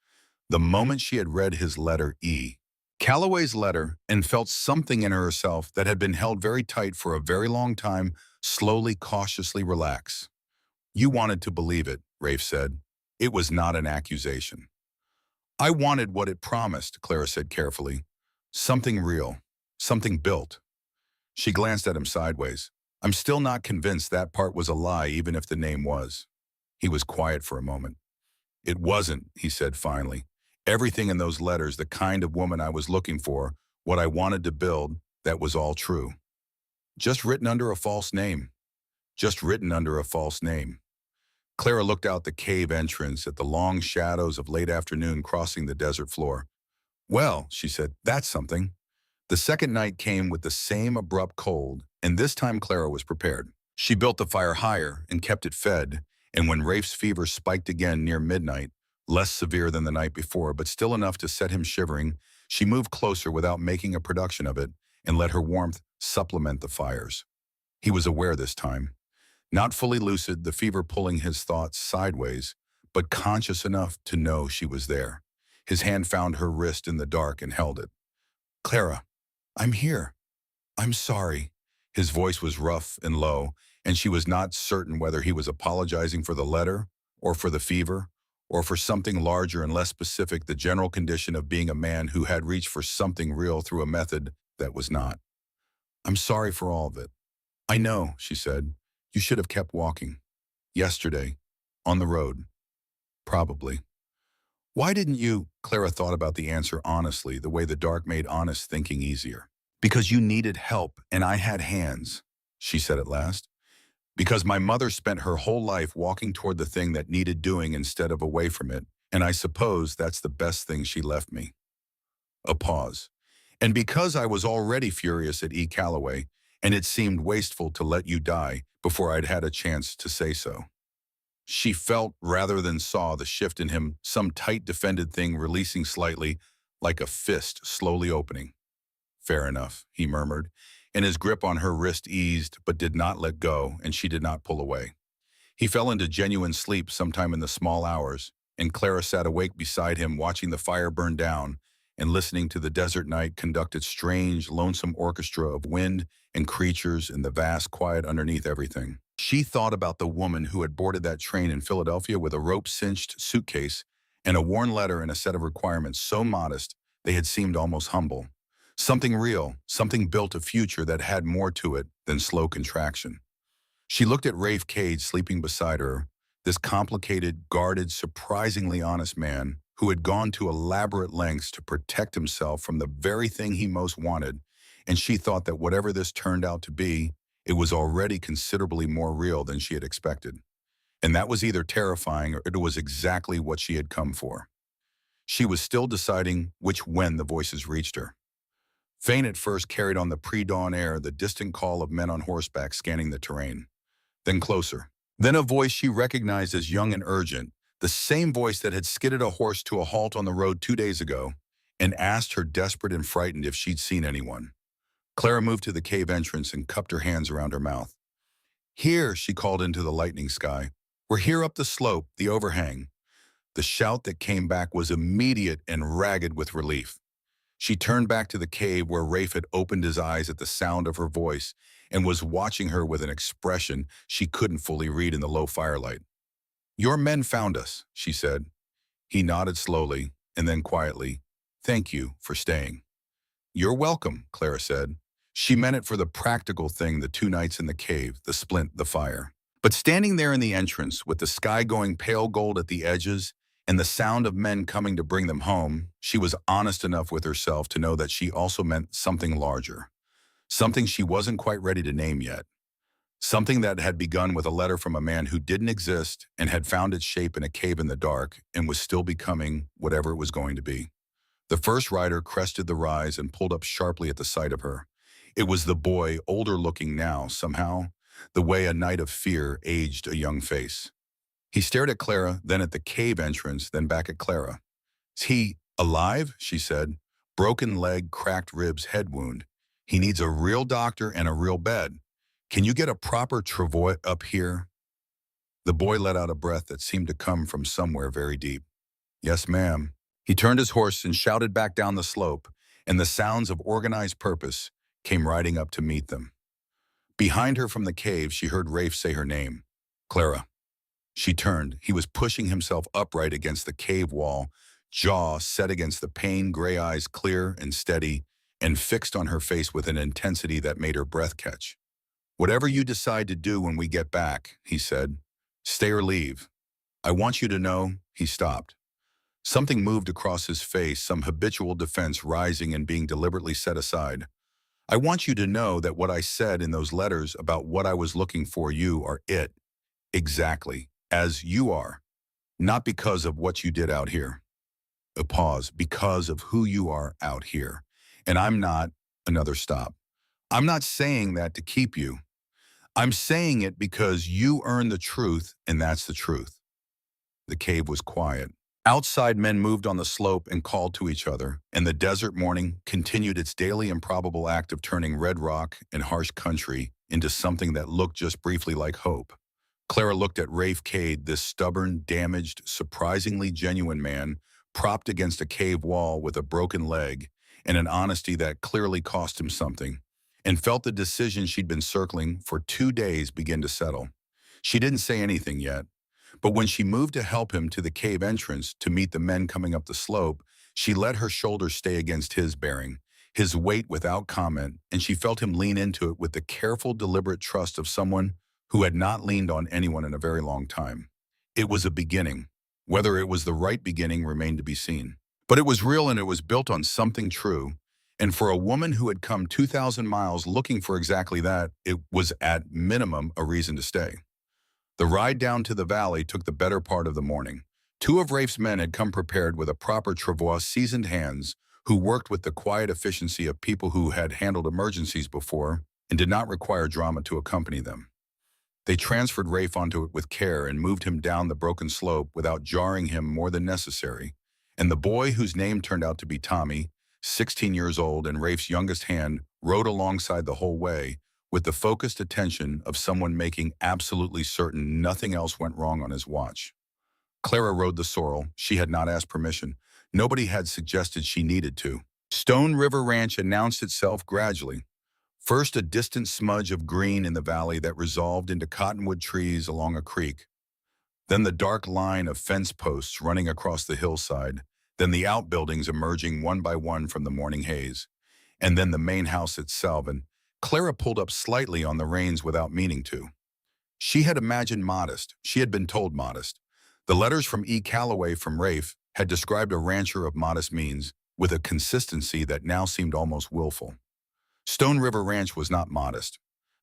The moment she had read his letter E, Calloway's letter, and felt something in herself that had been held very tight for a very long time slowly, cautiously relax. You wanted to believe it, Rafe said. It was not an accusation. I wanted what it promised, Clara said carefully. Something real, something built. She glanced at him sideways. I'm still not convinced that part was a lie, even if the name was. He was quiet for a moment. It wasn't, he said finally. Everything in those letters, the kind of woman I was looking for, what I wanted to build, that was all true. Just written under a false name. Just written under a false name. Clara looked out the cave entrance at the long shadows of late afternoon crossing the desert floor. Well, she said, that's something. The second night came with the same abrupt cold, and this time Clara was prepared. She built the fire higher and kept it fed, and when Rafe's fever spiked again near midnight, less severe than the night before, but still enough to set him shivering, she moved closer without making a production of it and let her warmth supplement the fires. He was aware this time. Not fully lucid, the fever pulling his thoughts sideways, but conscious enough to know she was there. His hand found her wrist in the dark and held it. Clara, I'm here. I'm sorry. His voice was rough and low, and she was not certain whether he was apologizing for the letter, or for the fever, or for something larger and less specific, the general condition of being a man who had reached for something real through a method that was not. I'm sorry for all of it. I know, she said. You should have kept walking. Yesterday. On the road. Probably. Why didn't you? Clara thought about the answer honestly, the way the dark made honest thinking easier. Because you needed help, and I had hands, she said at last. Because my mother spent her whole life walking toward the thing that needed doing instead of away from it, and I suppose that's the best thing she left me. A pause. And because I was already furious at E. Calloway, and it seemed wasteful to let you die before I'd had a chance to say so. She felt, rather than saw, the shift in him, some tight defended thing releasing slightly, like a fist slowly opening. Fair enough, he murmured, and his grip on her wrist eased but did not let go, and she did not pull away. He fell into genuine sleep sometime in the small hours, and Clara sat awake beside him watching the fire burn down and listening to the desert night conduct its strange, lonesome orchestra of wind and creatures in the vast quiet underneath everything. She thought about the woman who had boarded that train in Philadelphia with a rope-cinched suitcase and a worn letter and a set of requirements so modest they had seemed almost humble. Something real, something built a future that had more to it than slow contraction. She looked at Rafe Cade sleeping beside her, this complicated, guarded, surprisingly honest man who had gone to elaborate lengths to protect himself from the very thing he most wanted, and she thought that whatever this turned out to be, it was already considerably more real than she had expected. And that was either terrifying or it was exactly what she had come for. She was still deciding which when the voices reached her. Faint at first carried on the pre-dawn air the distant call of men on horseback scanning the terrain. Then closer. Then a voice she recognized as young and urgent, the same voice that had skidded a horse to a halt on the road 2 days ago, and asked her desperate and frightened if she'd seen anyone. Clara moved to the cave entrance and cupped her hands around her mouth. "Here," she called into the lightning sky. "We're here up the slope, the overhang." The shout that came back was immediate and ragged with relief. She turned back to the cave where Rafe had opened his eyes at the sound of her voice and was watching her with an expression she couldn't fully read in the low firelight. "Your men found us," she said. He nodded slowly, and then quietly, "Thank you for staying." "You're welcome," Clara said. She meant it for the practical thing, the 2 nights in the cave, the splint, the fire. But standing there in the entrance, with the sky going pale gold at the edges and the sound of men coming to bring them home, she was honest enough with herself to know that she also meant something larger. Something she wasn't quite ready to name yet. Something that had begun with a letter from a man who didn't exist and had found its shape in a cave in the dark and was still becoming whatever it was going to be. The first rider crested the rise and pulled up sharply at the sight of her. It was the boy, older looking now, somehow, the way a night of fear aged a young face. He stared at Clara, then at the cave entrance, then back at Clara. "Is he alive?" she said. "Broken leg, cracked ribs, head wound. He needs a real doctor and a real bed. Can you get a proper travois up here?" The boy let out a breath that seemed to come from somewhere very deep. "Yes, ma'am." He turned his horse and shouted back down the slope, and the sounds of organized purpose came riding up to meet them. Behind her from the cave, she heard Rafe say her name. "Clara." She turned. He was pushing himself upright against the cave wall, jaw set against the pain, gray eyes clear and steady, and fixed on her face with an intensity that made her breath catch. "Whatever you decide to do when we get back," he said, "stay or leave. I want you to know—" He stopped. Something moved across his face, some habitual defense rising and being deliberately set aside. "I want you to know that what I said in those letters about what I was looking for you are it. Exactly. As you are. Not because of what you did out here." A pause. "Because of who you are out here. And I'm not—" Another stop. "I'm not saying that to keep you. I'm saying it because you earn the truth, and that's the truth." The cave was quiet. Outside, men moved on the slope and called to each other, and the desert morning continued its daily improbable act of turning red rock and harsh country into something that looked just briefly like hope. Clara looked at Rafe Cade, this stubborn, damaged, surprisingly genuine man, propped against a cave wall with a broken leg and an honesty that clearly cost him something, and felt the decision she'd been circling for 2 days begin to settle. She didn't say anything yet, but when she moved to help him to the cave entrance to meet the men coming up the slope, she let her shoulders stay against his bearing, his weight without comment, and she felt him lean into it with the careful, deliberate trust of someone who had not leaned on anyone in a very long time. It was a beginning. Whether it was the right beginning remained to be seen. But it was real and it was built on something true. And for a woman who had come 2,000 miles looking for exactly that, it was at minimum a reason to stay. The ride down to the valley took the better part of the morning. 2 of Rafe's men had come prepared with a proper travois, seasoned hands who worked with the quiet efficiency of people who had handled emergencies before and did not require drama to accompany them. They transferred Rafe onto it with care and moved him down the broken slope without jarring him more than necessary. And the boy, whose name turned out to be Tommy, 16 years old and Rafe's youngest hand, rode alongside the whole way with the focused attention of someone making absolutely certain nothing else went wrong on his watch. Clara rode the sorrel. She had not asked permission. Nobody had suggested she needed to. Stone River Ranch announced itself gradually. First, a distant smudge of green in the valley that resolved into cottonwood trees along a creek. Then the dark line of fence posts running across the hillside. Then the outbuildings emerging one by one from the morning haze. And then the main house itself. And Clara pulled up slightly on the reins without meaning to. She had imagined modest. She had been told modest. The letters from E. Calloway from Rafe had described a rancher of modest means with a consistency that now seemed almost willful. Stone River Ranch was not modest.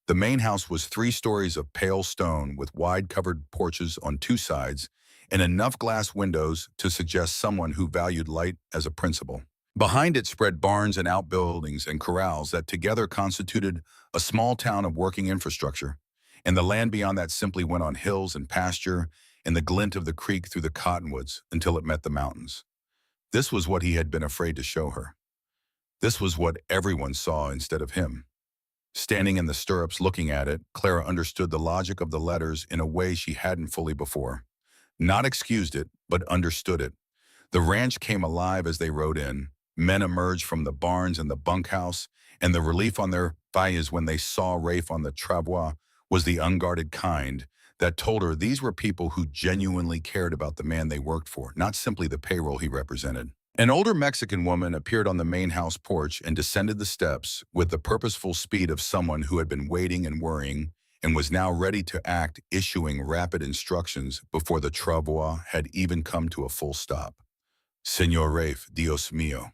The main house was 3 stories of pale stone with wide covered porches on 2 sides and enough glass windows to suggest someone who valued light as a principle. Behind it spread barns and outbuildings and corrals that together constituted a small town of working infrastructure, and the land beyond that simply went on hills and pasture and the glint of the creek through the cottonwoods until it met the mountains. This was what he had been afraid to show her. This was what everyone saw instead of him. Standing in the stirrups looking at it, Clara understood the logic of the letters in a way she hadn't fully before. Not excused it, but understood it. The ranch came alive as they rode in. Men emerged from the barns and the bunkhouse, and the relief on their faces when they saw Rafe on the travois was the unguarded kind that told her these were people who genuinely cared about the man they worked for, not simply the payroll he represented. An older Mexican woman appeared on the main house porch and descended the steps with the purposeful speed of someone who had been waiting and worrying and was now ready to act, issuing rapid instructions before the travois had even come to a full stop. Señor Rafe, Dios mío.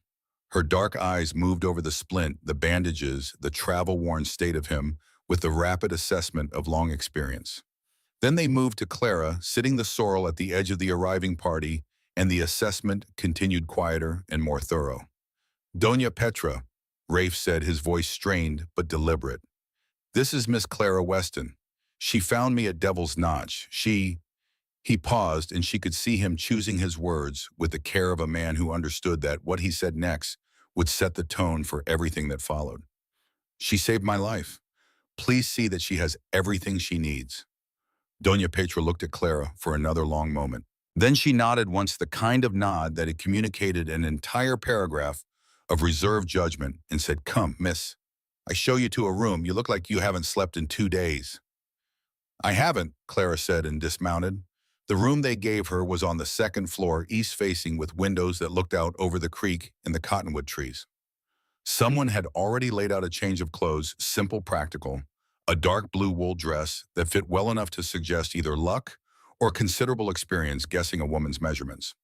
Her dark eyes moved over the splint, the bandages, the travel-worn state of him with the rapid assessment of long experience. Then they moved to Clara, sitting the sorrel at the edge of the arriving party, and the assessment continued quieter and more thorough. Doña Petra, Rafe said, his voice strained but deliberate. This is Miss Clara Weston. She found me at Devil's Notch. He paused, and she could see him choosing his words with the care of a man who understood that what he said next would set the tone for everything that followed. She saved my life. Please see that she has everything she needs. Doña Petra looked at Clara for another long moment. Then she nodded once, the kind of nod that had communicated an entire paragraph of reserved judgment, and said, "Come, miss. I show you to a room. You look like you haven't slept in 2 days." "I haven't," Clara said and dismounted. The room they gave her was on the 2nd floor, east-facing, with windows that looked out over the creek and the cottonwood trees. Someone had already laid out a change of clothes, simple, practical, a dark blue wool dress that fit well enough to suggest either luck or considerable experience guessing a woman's measurements.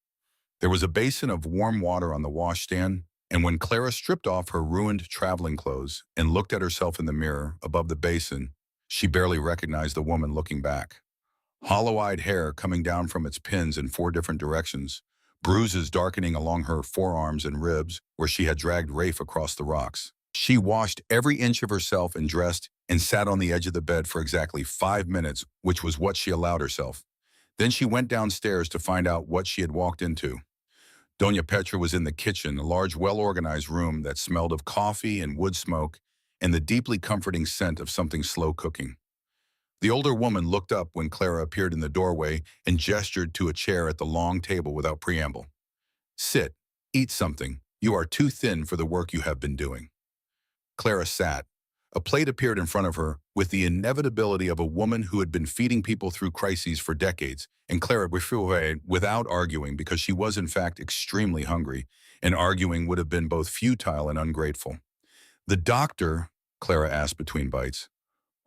There was a basin of warm water on the washstand, and when Clara stripped off her ruined traveling clothes and looked at herself in the mirror above the basin, she barely recognized the woman looking back. Hollow-eyed hair coming down from its pins in 4 different directions, bruises darkening along her forearms and ribs where she had dragged Rafe across the rocks. She washed every inch of herself and dressed and sat on the edge of the bed for exactly 5 minutes, which was what she allowed herself. Then she went downstairs to find out what she had walked into. Doña Petra was in the kitchen, a large, well-organized room that smelled of coffee and wood smoke and the deeply comforting scent of something slow cooking. The older woman looked up when Clara appeared in the doorway and gestured to a chair at the long table without preamble. "Sit, eat something. You are too thin for the work you have been doing." Clara sat. A plate appeared in front of her with the inevitability of a woman who had been feeding people through crises for decades, and Clara refused without arguing because she was in fact extremely hungry, and arguing would have been both futile and ungrateful. "The doctor," Clara asked between bites.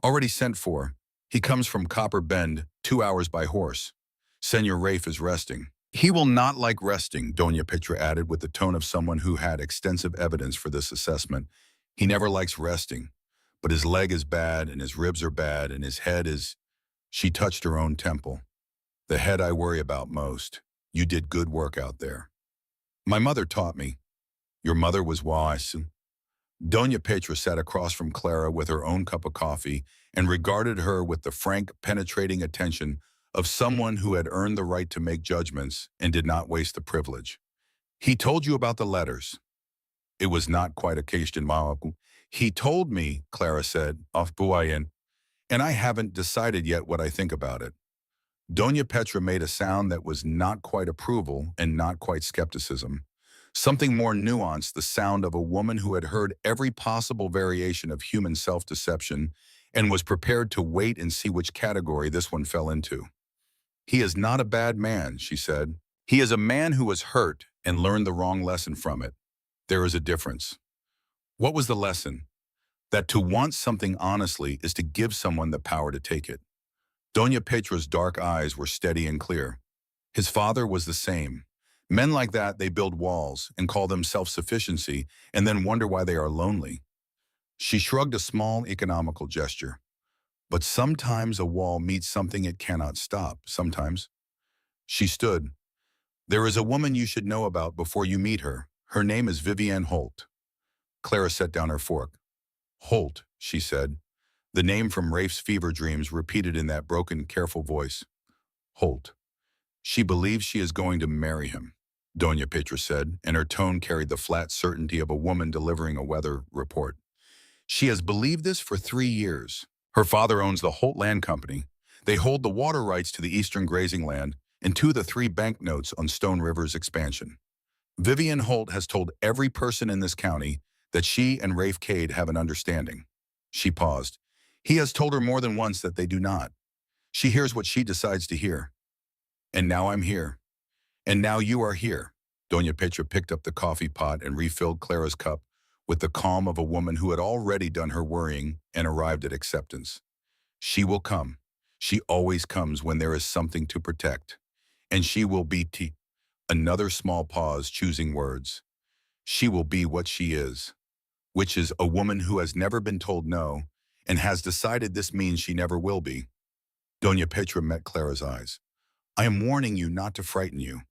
"Already sent for. He comes from Copper Bend, 2 hours by horse. Señor Rafe is resting." "He will not like resting," Doña Petra added with the tone of someone who had extensive evidence for this assessment. "He never likes resting. But his leg is bad, and his ribs are bad, and his head is—" She touched her own temple. "The head I worry about most. You did good work out there." "My mother taught me." "Your mother was wise." Doña Petra sat across from Clara with her own cup of coffee and regarded her with the frank, penetrating attention of someone who had earned the right to make judgments and did not waste the privilege. "He told you about the letters." It was not quite a question. "He told me," Clara said, "off Buayan, and I haven't decided yet what I think about it." Doña Petra made a sound that was not quite approval and not quite skepticism. Something more nuanced, the sound of a woman who had heard every possible variation of human self-deception and was prepared to wait and see which category this one fell into. "He is not a bad man," she said. "He is a man who was hurt and learned the wrong lesson from it. There is a difference." What was the lesson? That to want something honestly is to give someone the power to take it. Doña Petra's dark eyes were steady and clear. His father was the same. Men like that, they build walls and call them self-sufficiency and then wonder why they are lonely. She shrugged a small economical gesture. But sometimes a wall meets something it cannot stop, sometimes. She stood. "There is a woman you should know about before you meet her. Her name is Vivienne Holt." Clara set down her fork. "Holt," she said. The name from Rafe's fever dreams repeated in that broken, careful voice. "Holt. She believes she is going to marry him," Doña Petra said, and her tone carried the flat certainty of a woman delivering a weather report. "She has believed this for 3 years. Her father owns the Holt Land Company. They hold the water rights to the eastern grazing land and 2 of the 3 banknotes on Stone River's expansion. Vivian Holt has told every person in this county that she and Rafe Cade have an understanding." She paused. "He has told her more than once that they do not. She hears what she decides to hear. And now I'm here. And now you are here." Doña Petra picked up the coffee pot and refilled Clara's cup with the calm of a woman who had already done her worrying and arrived at acceptance. "She will come. She always comes when there is something to protect. And she will be Another small pause, choosing words. "She will be what she is, which is a woman who has never been told no and has decided this means she never will be." Doña Petra met Clara's eyes. "I am warning you not to frighten you.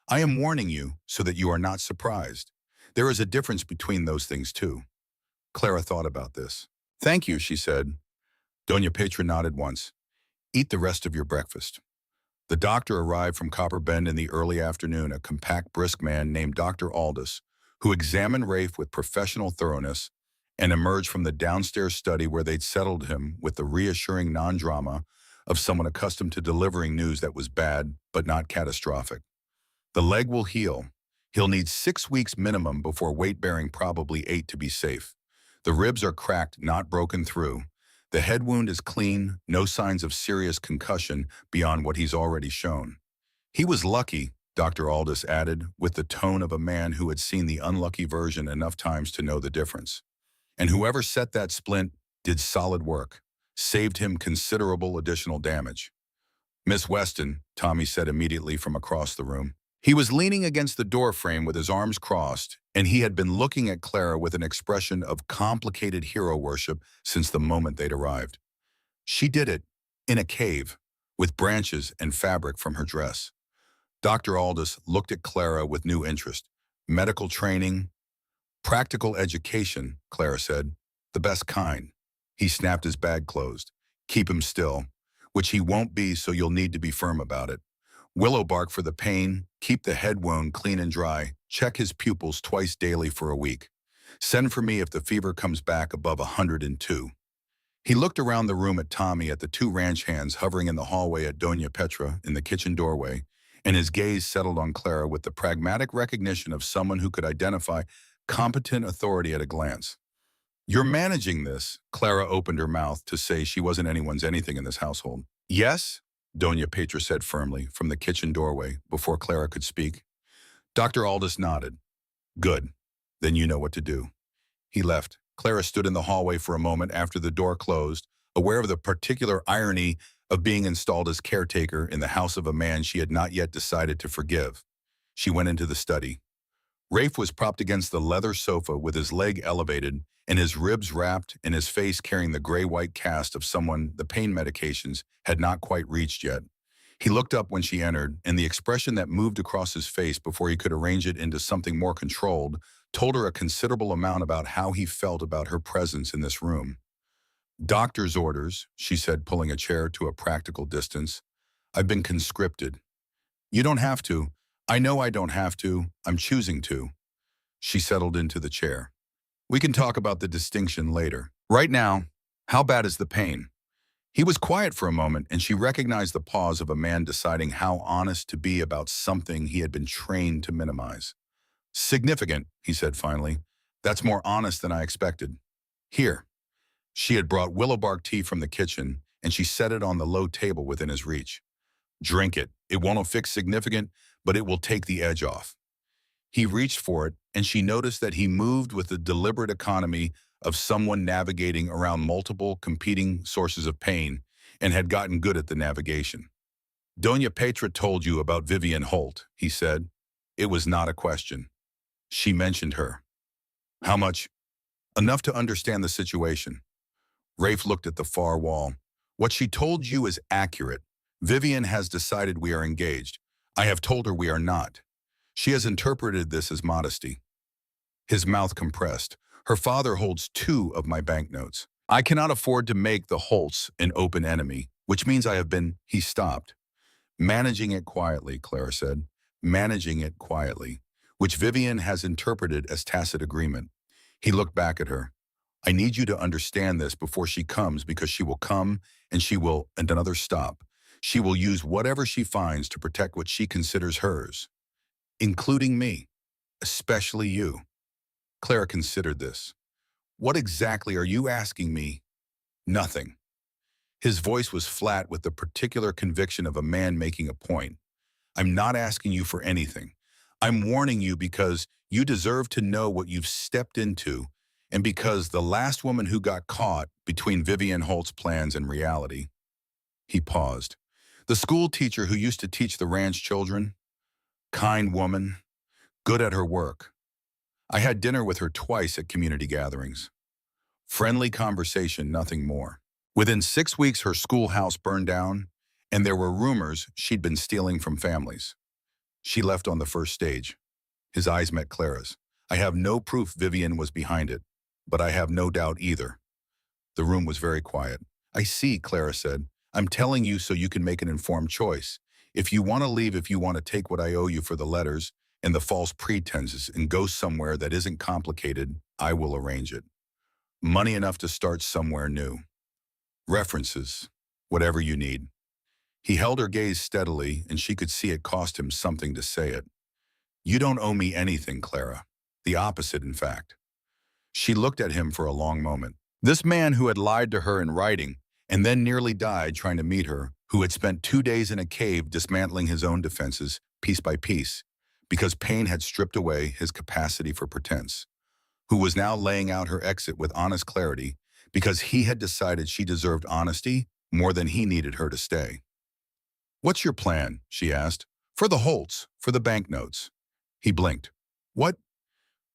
I am warning you so that you are not surprised. There is a difference between those things too." Clara thought about this. "Thank you," she said. Doña Petra nodded once. "Eat the rest of your breakfast." The doctor arrived from Copper Bend in the early afternoon, a compact, brisk man named Dr. Aldous, who examined Rafe with professional thoroughness and emerged from the downstairs study where they'd settled him with the reassuring non-drama of someone accustomed to delivering news that was bad but not catastrophic. "The leg will heal. He'll need 6 weeks minimum before weight-bearing, probably 8 to be safe. The ribs are cracked, not broken through. The head wound is clean, no signs of serious concussion beyond what he's already shown." "He was lucky," Dr. Aldous added, with the tone of a man who had seen the unlucky version enough times to know the difference. "And whoever set that splint did solid work, saved him considerable additional damage." "Miss Weston," Tommy said immediately from across the room. He was leaning against the door frame with his arms crossed, and he had been looking at Clara with an expression of complicated hero worship since the moment they'd arrived. "She did it, in a cave, with branches and fabric from her dress." Dr. Aldous looked at Clara with new interest. "Medical training?" "Practical education," Clara said. "The best kind." He snapped his bag closed. "Keep him still, which he won't be, so you'll need to be firm about it. Willow bark for the pain, keep the head wound clean and dry, check his pupils twice daily for a week. Send for me if the fever comes back above 102. He looked around the room at Tommy, at the 2 ranch hands hovering in the hallway, at Doña Petra in the kitchen doorway, and his gaze settled on Clara with the pragmatic recognition of someone who could identify competent authority at a glance. "You're managing this," Clara opened her mouth to say she wasn't anyone's anything in this household. "Yes?" Doña Petra said firmly from the kitchen doorway before Clara could speak. Dr. Aldous nodded. "Good. Then you know what to do." He left. Clara stood in the hallway for a moment after the door closed, aware of the particular irony of being installed as caretaker in the house of a man she had not yet decided to forgive. She went into the study. Rafe was propped against the leather sofa with his leg elevated and his ribs wrapped and his face carrying the gray-white cast of someone the pain medications had not quite reached yet. He looked up when she entered, and the expression that moved across his face before he could arrange it into something more controlled told her a considerable amount about how he felt about her presence in this room. "Doctor's orders," she said, pulling a chair to a practical distance. "I've been conscripted." "You don't have to." "I know I don't have to. I'm choosing to." She settled into the chair. "We can talk about the distinction later. Right now, how bad is the pain?" He was quiet for a moment, and she recognized the pause of a man deciding how honest to be about something he had been trained to minimize. Significant, he said finally. That's more honest than I expected. Here. She had brought willow bark tea from the kitchen, and she set it on the low table within his reach. Drink it. It won't fix significant, but it will take the edge off. He reached for it, and she noticed that he moved with the deliberate economy of someone navigating around multiple competing sources of pain and had gotten good at the navigation. Doña Petra told you about Vivian Holt, he said. It was not a question. She mentioned her. How much? Enough to understand the situation. Rafe looked at the far wall. What she told you is accurate. Vivian has decided we are engaged. I have told her we are not. She has interpreted this as modesty. His mouth compressed. Her father holds 2 of my banknotes. I cannot afford to make the Holts an open enemy, which means I have been. He stopped. Managing it quietly, Clara said. Managing it quietly, which Vivian has interpreted as tacit agreement. He looked back at her. I need you to understand this before she comes, because she will come and she will, and another stop. She will use whatever she finds to protect what she considers hers, including me, especially you. Clara considered this. What exactly are you asking me? Nothing. His voice was flat with the particular conviction of a man making a point. I'm not asking you for anything. I'm warning you because you deserve to know what you've stepped into, and because the last woman who got caught between Vivian Holt's plans and reality. He paused. The school teacher who used to teach the ranch children, kind woman, good at her work. I had dinner with her twice at community gatherings. Friendly conversation, nothing more. Within 6 weeks, her schoolhouse burned down, and there were rumors she'd been stealing from families. She left on the first stage. His eyes met Clara's. I have no proof Vivian was behind it, but I have no doubt either. The room was very quiet. I see, Clara said. I'm telling you so you can make an informed choice. If you want to leave, if you want to take what I owe you for the letters and the false pretenses and go somewhere that isn't complicated, I will arrange it. Money enough to start somewhere new. References, whatever you need. He held her gaze steadily, and she could see it cost him something to say it. You don't owe me anything, Clara. The opposite, in fact. She looked at him for a long moment. This man who had lied to her in writing and then nearly died trying to meet her, who had spent 2 days in a cave dismantling his own defenses piece by piece because pain had stripped away his capacity for pretense, who was now laying out her exit with honest clarity because he had decided she deserved honesty more than he needed her to stay. What's your plan? She asked. For the Holts, for the banknotes. He blinked. What?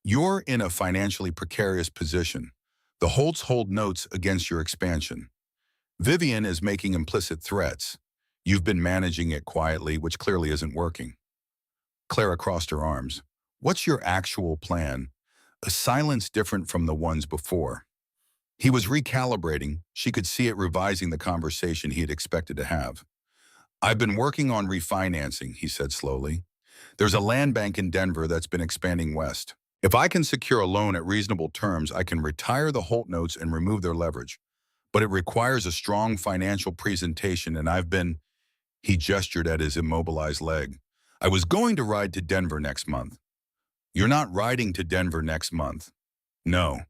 You're in a financially precarious position. The Holts hold notes against your expansion. Vivian is making implicit threats. You've been managing it quietly, which clearly isn't working. Clara crossed her arms. What's your actual plan? A silence different from the ones before. He was recalibrating. She could see it revising the conversation he had expected to have. I've been working on refinancing, he said slowly. There's a land bank in Denver that's been expanding west. If I can secure a loan at reasonable terms, I can retire the Holt notes and remove their leverage. But it requires a strong financial presentation, and I've been. He gestured at his immobilized leg. I was going to ride to Denver next month. You're not riding to Denver next month. No.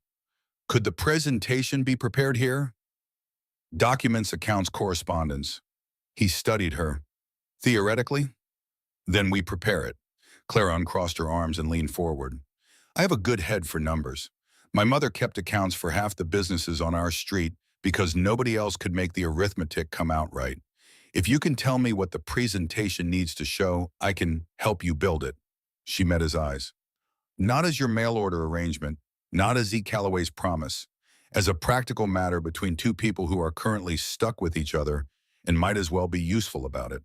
Could the presentation be prepared here? Documents, accounts, correspondence. He studied her. Theoretically? Then we prepare it. Clara uncrossed her arms and leaned forward. I have a good head for numbers. My mother kept accounts for half the businesses on our street because nobody else could make the arithmetic come out right. If you can tell me what the presentation needs to show, I can help you build it. She met his eyes. Not as your mail order arrangement, not as E. Calloway's promise, as a practical matter between 2 people who are currently stuck with each other and might as well be useful about it.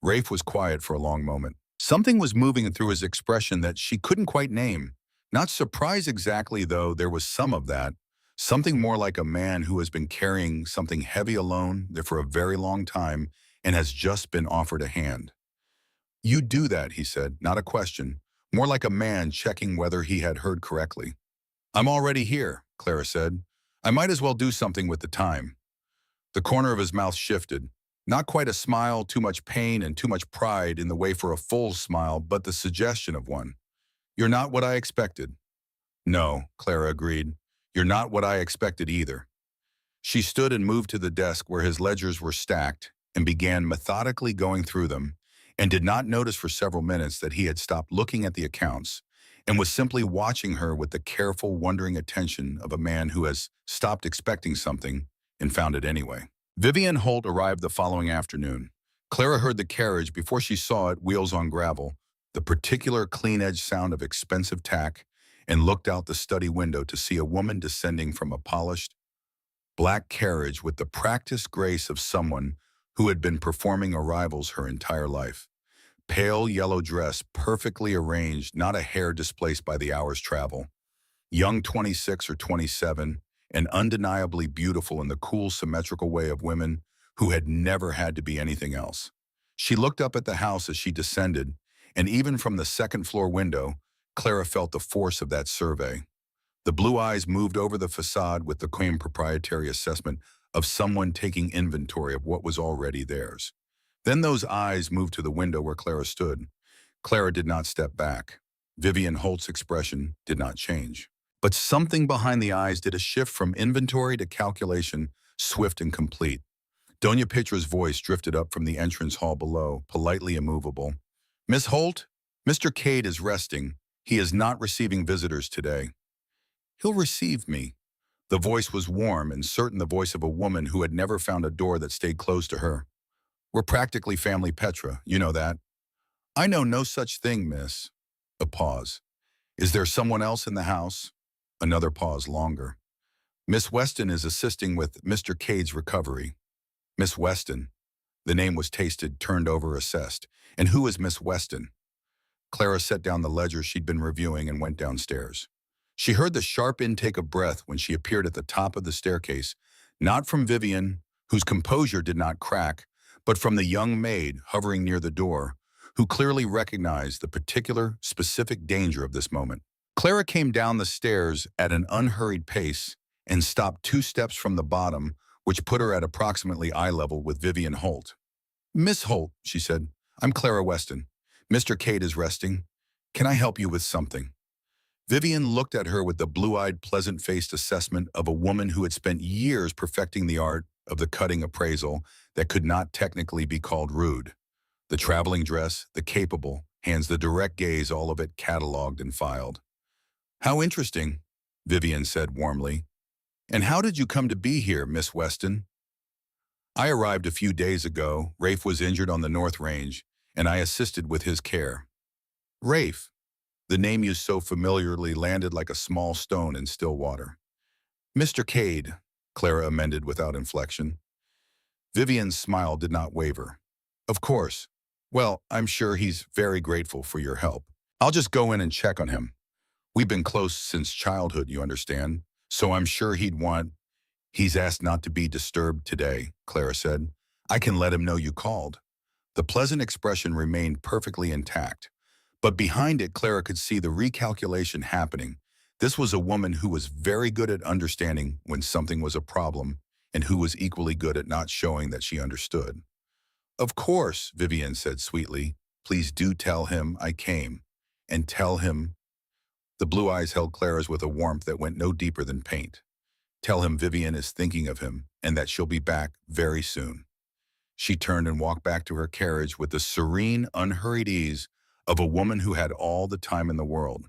Rafe was quiet for a long moment. Something was moving through his expression that she couldn't quite name. Not surprise exactly, though there was some of that. Something more like a man who has been carrying something heavy alone there for a very long time and has just been offered a hand. You do that, he said, not a question. More like a man checking whether he had heard correctly. I'm already here, Clara said. I might as well do something with the time. The corner of his mouth shifted. Not quite a smile, too much pain and too much pride in the way for a full smile, but the suggestion of one. You're not what I expected. No, Clara agreed. You're not what I expected either. She stood and moved to the desk where his ledgers were stacked and began methodically going through them, and did not notice for several minutes that he had stopped looking at the accounts and was simply watching her with the careful, wondering attention of a man who has stopped expecting something and found it anyway. Vivian Holt arrived the following afternoon. Clara heard the carriage before she saw it, wheels on gravel, the particular clean-edge sound of expensive tack, and looked out the study window to see a woman descending from a polished, black carriage with the practiced grace of someone who had been performing arrivals her entire life. Pale yellow dress, perfectly arranged, not a hair displaced by the hour's travel. Young 26 or 27, and undeniably beautiful in the cool, symmetrical way of women who had never had to be anything else. She looked up at the house as she descended, and even from the second-floor window, Clara felt the force of that survey. The blue eyes moved over the facade with the calm proprietary assessment of someone taking inventory of what was already theirs. Then those eyes moved to the window where Clara stood. Clara did not step back. Vivian Holt's expression did not change. But something behind the eyes did a shift from inventory to calculation, swift and complete. Doña Petra's voice drifted up from the entrance hall below, politely immovable. Miss Holt, Mr. Cade is resting. He is not receiving visitors today. He'll receive me. The voice was warm and certain, the voice of a woman who had never found a door that stayed closed to her. We're practically family, Petra, you know that. I know no such thing, miss. A pause. Is there someone else in the house? Another pause longer. Miss Weston is assisting with Mr. Cade's recovery. Miss Weston. The name was tasted, turned over, assessed. And who is Miss Weston? Clara set down the ledger she'd been reviewing and went downstairs. She heard the sharp intake of breath when she appeared at the top of the staircase, not from Vivian, whose composure did not crack, but from the young maid hovering near the door, who clearly recognized the particular, specific danger of this moment. Clara came down the stairs at an unhurried pace and stopped 2 steps from the bottom, which put her at approximately eye level with Vivian Holt. Miss Holt, she said, I'm Clara Weston. Mr. Cade is resting. Can I help you with something? Vivian looked at her with the blue-eyed, pleasant-faced assessment of a woman who had spent years perfecting the art of the cutting appraisal that could not technically be called rude. The traveling dress, the capable, hands, the direct gaze, all of it cataloged and filed. How interesting, Vivian said warmly. And how did you come to be here, Miss Weston? I arrived a few days ago. Rafe was injured on the North Range, and I assisted with his care. Rafe, the name used so familiarly, landed like a small stone in still water. Mr. Cade, Clara amended without inflection. Vivian's smile did not waver. Of course. Well, I'm sure he's very grateful for your help. I'll just go in and check on him. We've been close since childhood, you understand, so I'm sure he'd want... He's asked not to be disturbed today, Clara said. I can let him know you called. The pleasant expression remained perfectly intact, but behind it Clara could see the recalculation happening. This was a woman who was very good at understanding when something was a problem and who was equally good at not showing that she understood. Of course, Vivian said sweetly. Please do tell him I came. And tell him... The blue eyes held Clara's with a warmth that went no deeper than paint. Tell him Vivian is thinking of him and that she'll be back very soon. She turned and walked back to her carriage with the serene, unhurried ease of a woman who had all the time in the world.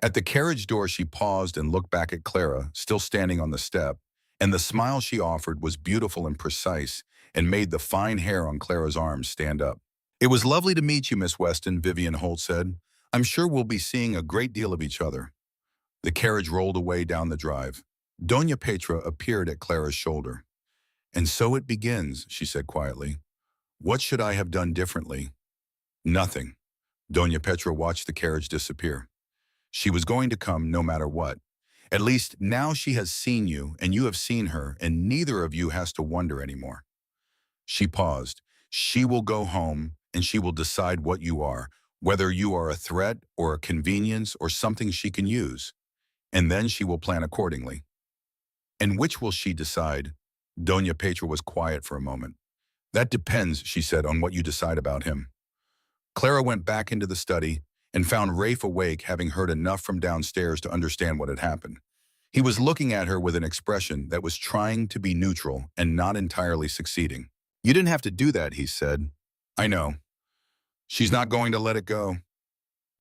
At the carriage door she paused and looked back at Clara, still standing on the step, and the smile she offered was beautiful and precise and made the fine hair on Clara's arms stand up. It was lovely to meet you, Miss Weston, Vivian Holt said. I'm sure we'll be seeing a great deal of each other. The carriage rolled away down the drive. Doña Petra appeared at Clara's shoulder. And so it begins, she said quietly. What should I have done differently? Nothing. Doña Petra watched the carriage disappear. She was going to come no matter what. At least now she has seen you and you have seen her, and neither of you has to wonder anymore. She paused. She will go home and she will decide what you are, whether you are a threat or a convenience or something she can use. And then she will plan accordingly. And which will she decide? Doña Petra was quiet for a moment. That depends, she said, on what you decide about him. Clara went back into the study and found Rafe awake, having heard enough from downstairs to understand what had happened. He was looking at her with an expression that was trying to be neutral and not entirely succeeding. "You didn't have to do that," he said. "I know. She's not going to let it go."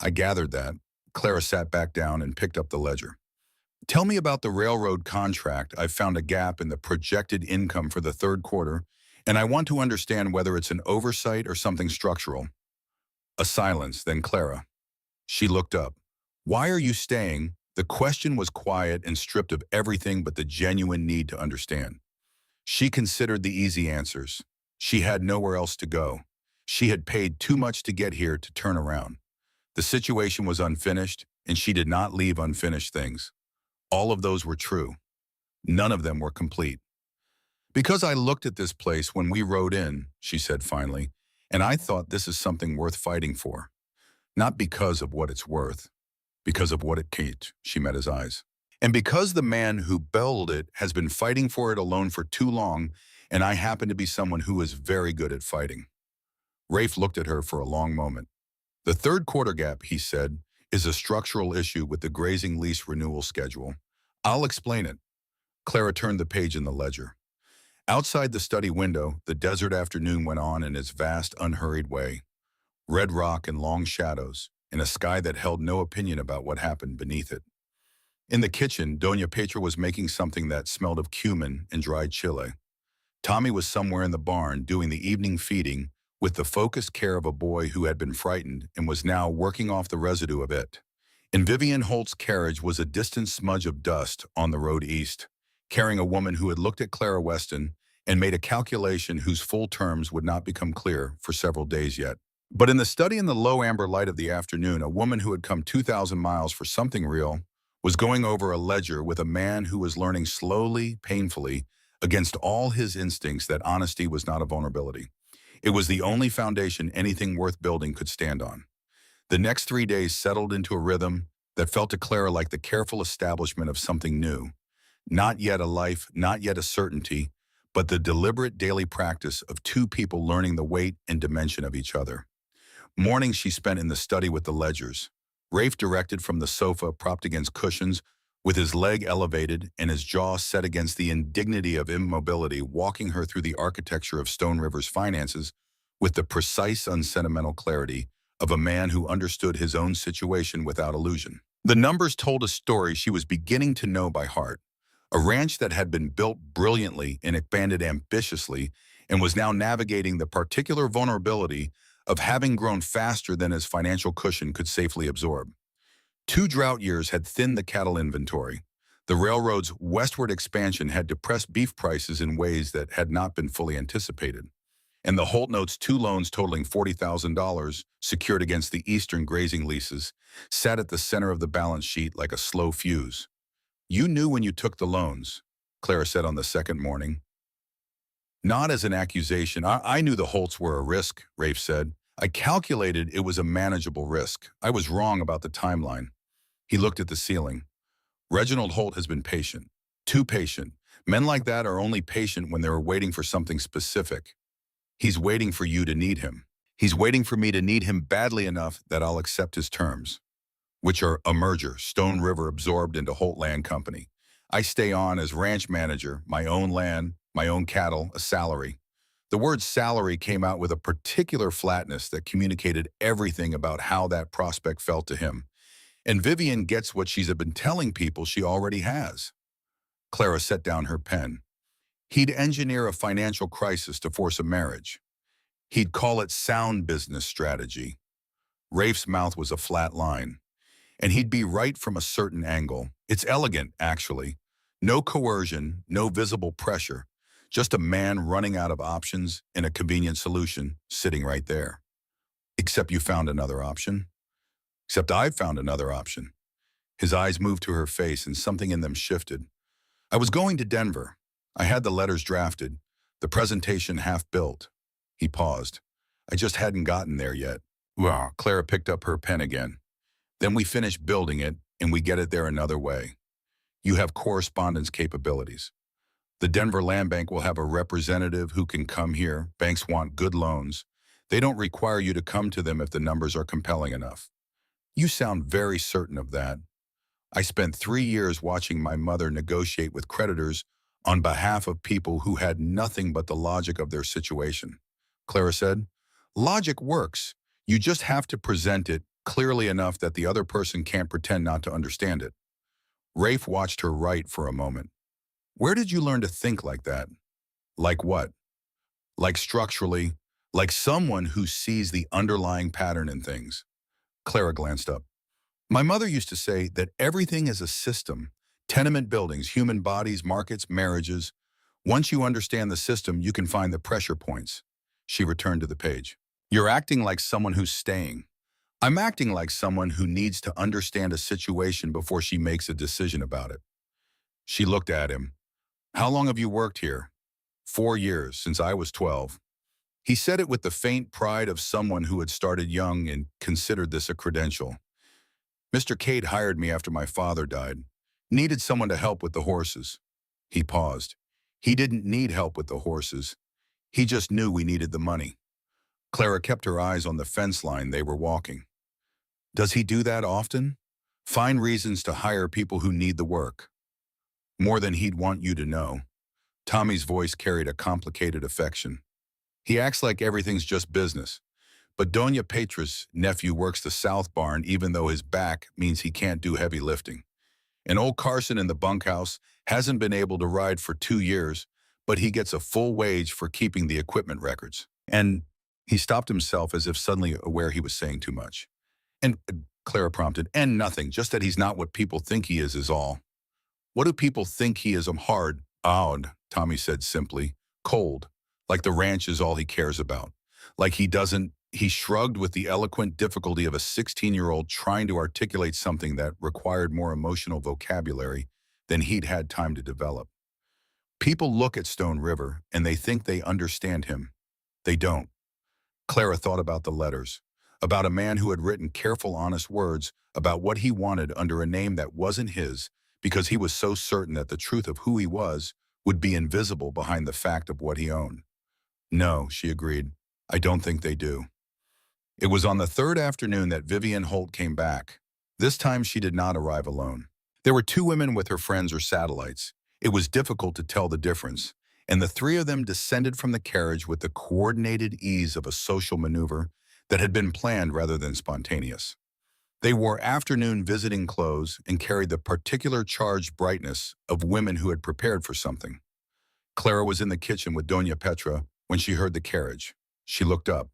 I gathered that. Clara sat back down and picked up the ledger. "Tell me about the railroad contract. I've found a gap in the projected income for the third quarter, and I want to understand whether it's an oversight or something structural." A silence, then Clara. She looked up. "Why are you staying?" The question was quiet and stripped of everything but the genuine need to understand. She considered the easy answers. She had nowhere else to go. She had paid too much to get here to turn around. The situation was unfinished, and she did not leave unfinished things. All of those were true. None of them were complete. "Because I looked at this place when we rode in," she said finally, "and I thought this is something worth fighting for. Not because of what it's worth, because of what it can't." She met his eyes. "And because the man who built it has been fighting for it alone for too long, and I happen to be someone who is very good at fighting." Rafe looked at her for a long moment. "The third quarter gap," he said, "is a structural issue with the grazing lease renewal schedule. I'll explain it." Clara turned the page in the ledger. Outside the study window, the desert afternoon went on in its vast, unhurried way. Red rock and long shadows, in a sky that held no opinion about what happened beneath it. In the kitchen, Doña Petra was making something that smelled of cumin and dried chile. Tommy was somewhere in the barn doing the evening feeding with the focused care of a boy who had been frightened and was now working off the residue of it. In Vivian Holt's carriage was a distant smudge of dust on the road east, carrying a woman who had looked at Clara Weston and made a calculation whose full terms would not become clear for several days yet. But in the study in the low amber light of the afternoon, a woman who had come 2,000 miles for something real was going over a ledger with a man who was learning slowly, painfully, against all his instincts, that honesty was not a vulnerability. It was the only foundation anything worth building could stand on. The next 3 days settled into a rhythm that felt to Clara like the careful establishment of something new. Not yet a life, not yet a certainty, but the deliberate daily practice of two people learning the weight and dimension of each other. Mornings she spent in the study with the ledgers. Rafe directed from the sofa, propped against cushions, with his leg elevated and his jaw set against the indignity of immobility, walking her through the architecture of Stone River's finances with the precise, unsentimental clarity of a man who understood his own situation without illusion. The numbers told a story she was beginning to know by heart. A ranch that had been built brilliantly and expanded ambitiously and was now navigating the particular vulnerability of having grown faster than his financial cushion could safely absorb. 2 drought years had thinned the cattle inventory. The railroad's westward expansion had depressed beef prices in ways that had not been fully anticipated. And the Holt notes, 2 loans totaling $40,000, secured against the eastern grazing leases, sat at the center of the balance sheet like a slow fuse. "You knew when you took the loans," Clara said on the second morning. "Not as an accusation. I knew the Holts were a risk," Rafe said. "I calculated it was a manageable risk. I was wrong about the timeline." He looked at the ceiling. "Reginald Holt has been patient. Too patient. Men like that are only patient when they're waiting for something specific. He's waiting for you to need him. He's waiting for me to need him badly enough that I'll accept his terms, which are a merger, Stone River absorbed into Holt Land Company. I stay on as ranch manager, my own land, my own cattle, a salary." The word salary came out with a particular flatness that communicated everything about how that prospect felt to him. "And Vivian gets what she's been telling people she already has." Clara set down her pen. "He'd engineer a financial crisis to force a marriage. He'd call it sound business strategy." Rafe's mouth was a flat line. "And he'd be right from a certain angle. It's elegant, actually. No coercion, no visible pressure. Just a man running out of options and a convenient solution sitting right there. Except you found another option. Except I've found another option." His eyes moved to her face and something in them shifted. "I was going to Denver. I had the letters drafted, the presentation half built." He paused. "I just hadn't gotten there yet." Wow. Clara picked up her pen again. "Then we finish building it and we get it there another way. You have correspondence capabilities. The Denver Land Bank will have a representative who can come here. Banks want good loans. They don't require you to come to them if the numbers are compelling enough. You sound very certain of that. I spent 3 years watching my mother negotiate with creditors on behalf of people who had nothing but the logic of their situation. Clara said, logic works. You just have to present it clearly enough that the other person can't pretend not to understand it. Rafe watched her write for a moment. Where did you learn to think like that? Like what? Like structurally, like someone who sees the underlying pattern in things. Clara glanced up. My mother used to say that everything is a system. Tenement buildings, human bodies, markets, marriages. Once you understand the system, you can find the pressure points. She returned to the page. You're acting like someone who's staying. I'm acting like someone who needs to understand a situation before she makes a decision about it. She looked at him. How long have you worked here? 4 years, since I was 12. He said it with the faint pride of someone who had started young and considered this a credential. Mr. Cade hired me after my father died. Needed someone to help with the horses. He paused. He didn't need help with the horses. He just knew we needed the money. Clara kept her eyes on the fence line they were walking. Does he do that often? Find reasons to hire people who need the work. More than he'd want you to know. Tommy's voice carried a complicated affection. He acts like everything's just business. But Doña Petra's nephew works the south barn even though his back means he can't do heavy lifting. And old Carson in the bunkhouse hasn't been able to ride for 2 years, but he gets a full wage for keeping the equipment records. And he stopped himself as if suddenly aware he was saying too much. And Clara prompted, and nothing, just that he's not what people think he is all. What do people think he is? Hard, odd, Tommy said simply. Cold, like the ranch is all he cares about. Like he shrugged with the eloquent difficulty of a 16-year-old trying to articulate something that required more emotional vocabulary than he'd had time to develop. People look at Stone River and they think they understand him. They don't. Clara thought about the letters, about a man who had written careful, honest words about what he wanted under a name that wasn't his because he was so certain that the truth of who he was would be invisible behind the fact of what he owned. No, she agreed. I don't think they do. It was on the third afternoon that Vivian Holt came back. This time she did not arrive alone. There were 2 women with her friends or satellites. It was difficult to tell the difference, and the 3 of them descended from the carriage with the coordinated ease of a social maneuver that had been planned rather than spontaneous. They wore afternoon visiting clothes and carried the particular charged brightness of women who had prepared for something. Clara was in the kitchen with Doña Petra when she heard the carriage. She looked up.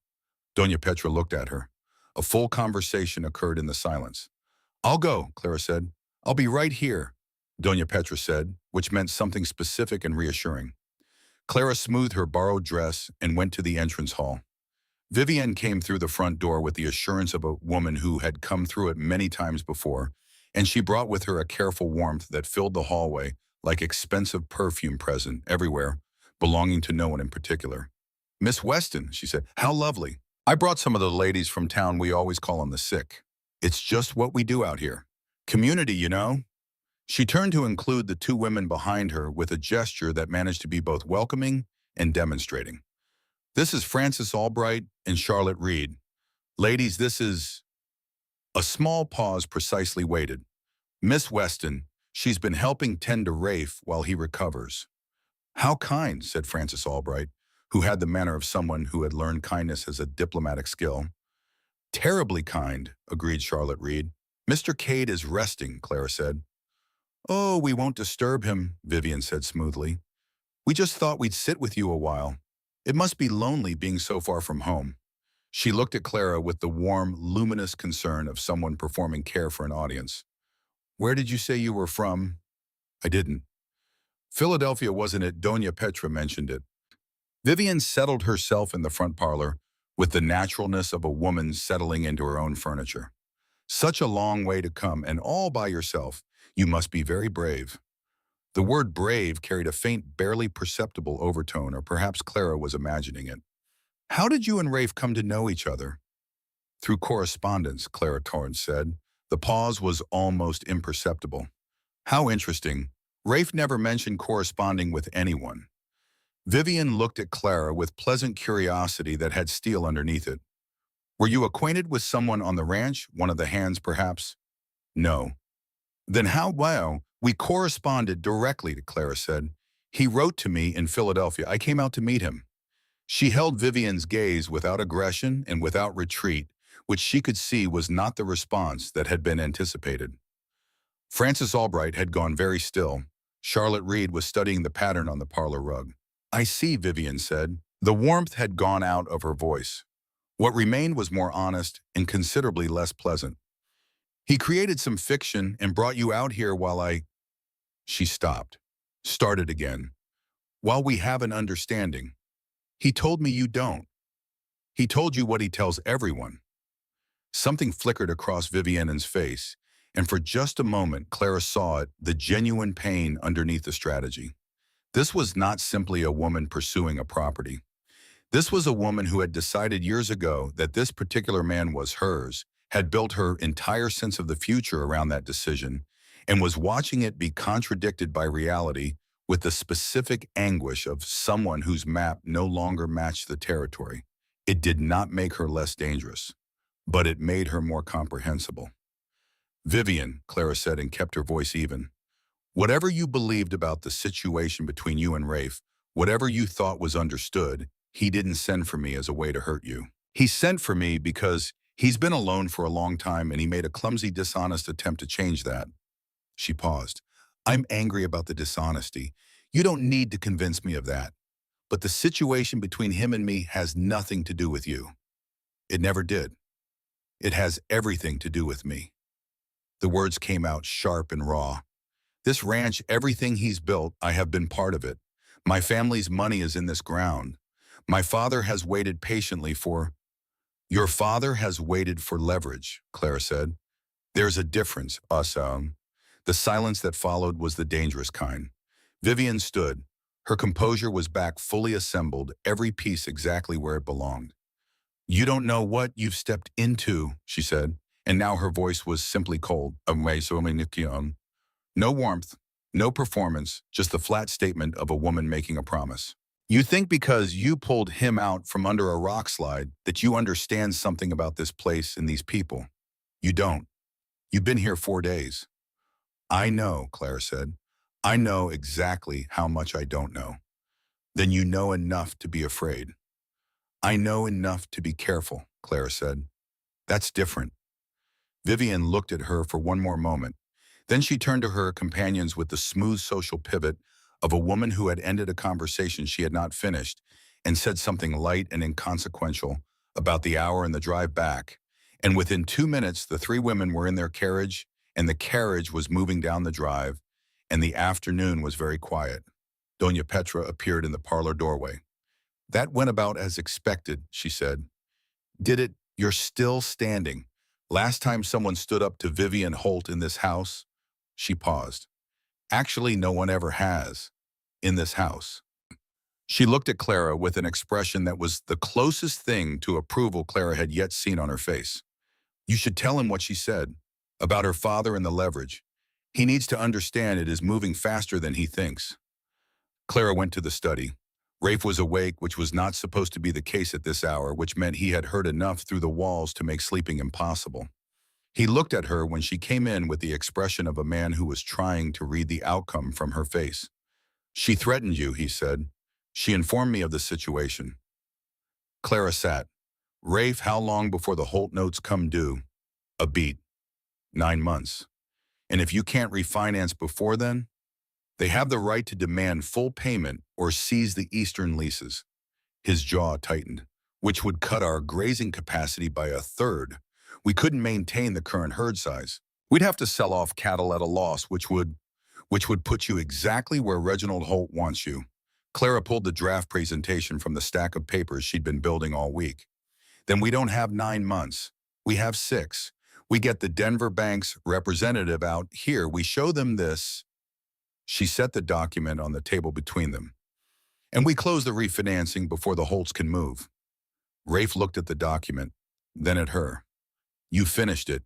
Doña Petra looked at her. A full conversation occurred in the silence. I'll go, Clara said. I'll be right here, Doña Petra said, which meant something specific and reassuring. Clara smoothed her borrowed dress and went to the entrance hall. Vivian came through the front door with the assurance of a woman who had come through it many times before, and she brought with her a careful warmth that filled the hallway like expensive perfume present everywhere, belonging to no one in particular. Miss Weston, she said, how lovely. I brought some of the ladies from town. We always call them the sick. It's just what we do out here. Community, you know? She turned to include the 2 women behind her with a gesture that managed to be both welcoming and demonstrating. This is Frances Albright and Charlotte Reed. Ladies, this is... A small pause precisely waited. Miss Weston, she's been helping tend to Rafe while he recovers. How kind, said Frances Albright, who had the manner of someone who had learned kindness as a diplomatic skill. Terribly kind, agreed Charlotte Reed. Mr. Cade is resting, Clara said. Oh, we won't disturb him, Vivian said smoothly. We just thought we'd sit with you a while. It must be lonely being so far from home. She looked at Clara with the warm, luminous concern of someone performing care for an audience. Where did you say you were from? I didn't. Philadelphia, wasn't it? Doña Petra mentioned it. Vivian settled herself in the front parlor with the naturalness of a woman settling into her own furniture. Such a long way to come, and all by yourself. You must be very brave. The word brave carried a faint, barely perceptible overtone, or perhaps Clara was imagining it. How did you and Rafe come to know each other? Through correspondence, Clara Torrance said. The pause was almost imperceptible. How interesting. Rafe never mentioned corresponding with anyone. Vivian looked at Clara with pleasant curiosity that had steel underneath it. Were you acquainted with someone on the ranch, one of the hands perhaps? No. Then how well? We corresponded directly, Clara said. He wrote to me in Philadelphia. I came out to meet him. She held Vivian's gaze without aggression and without retreat, which she could see was not the response that had been anticipated. Frances Albright had gone very still. Charlotte Reed was studying the pattern on the parlor rug. I see, Vivian said. The warmth had gone out of her voice. What remained was more honest and considerably less pleasant. He created some fiction and brought you out here while I... She stopped, started again. While we have an understanding. He told me you don't. He told you what he tells everyone. Something flickered across Vivian's face, and for just a moment Clara saw it, the genuine pain underneath the strategy. This was not simply a woman pursuing a property. This was a woman who had decided years ago that this particular man was hers, had built her entire sense of the future around that decision, and was watching it be contradicted by reality with the specific anguish of someone whose map no longer matched the territory. It did not make her less dangerous, but it made her more comprehensible. Vivian, Clara said and kept her voice even. Whatever you believed about the situation between you and Rafe, whatever you thought was understood, he didn't send for me as a way to hurt you. He sent for me because he's been alone for a long time and he made a clumsy, dishonest attempt to change that. She paused. I'm angry about the dishonesty. You don't need to convince me of that. But the situation between him and me has nothing to do with you. It never did. It has everything to do with me. The words came out sharp and raw. This ranch, everything he's built, I have been part of it. My family's money is in this ground. My father has waited patiently for... Your father has waited for leverage, Clara said. There's a difference, Assam. The silence that followed was the dangerous kind. Vivian stood. Her composure was back, fully assembled, every piece exactly where it belonged. You don't know what you've stepped into, she said, and now her voice was simply cold. No warmth, no performance, just the flat statement of a woman making a promise. You think because you pulled him out from under a rock slide that you understand something about this place and these people. You don't. You've been here 4 days. I know, Clara said. I know exactly how much I don't know. Then you know enough to be afraid. I know enough to be careful, Clara said. That's different. Vivian looked at her for one more moment. Then she turned to her companions with the smooth social pivot of a woman who had ended a conversation she had not finished and said something light and inconsequential about the hour and the drive back. And within 2 minutes, the 3 women were in their carriage, and the carriage was moving down the drive, and the afternoon was very quiet. Doña Petra appeared in the parlor doorway. That went about as expected, she said. Did it? You're still standing. Last time someone stood up to Vivian Holt in this house, she paused. Actually, no one ever has, in this house. She looked at Clara with an expression that was the closest thing to approval Clara had yet seen on her face. You should tell him what she said, about her father and the leverage. He needs to understand it is moving faster than he thinks. Clara went to the study. Rafe was awake, which was not supposed to be the case at this hour, which meant he had heard enough through the walls to make sleeping impossible. He looked at her when she came in with the expression of a man who was trying to read the outcome from her face. She threatened you, he said. She informed me of the situation. Clara sat. Rafe, how long before the Holt notes come due? A beat. 9 months. And if you can't refinance before then, they have the right to demand full payment or seize the eastern leases. His jaw tightened, which would cut our grazing capacity by 1/3. We couldn't maintain the current herd size. We'd have to sell off cattle at a loss, which would put you exactly where Reginald Holt wants you. Clara pulled the draft presentation from the stack of papers she'd been building all week. Then we don't have 9 months. We have 6. We get the Denver Bank's representative out here. We show them this. She set the document on the table between them. And we close the refinancing before the Holts can move. Rafe looked at the document, then at her. You finished it.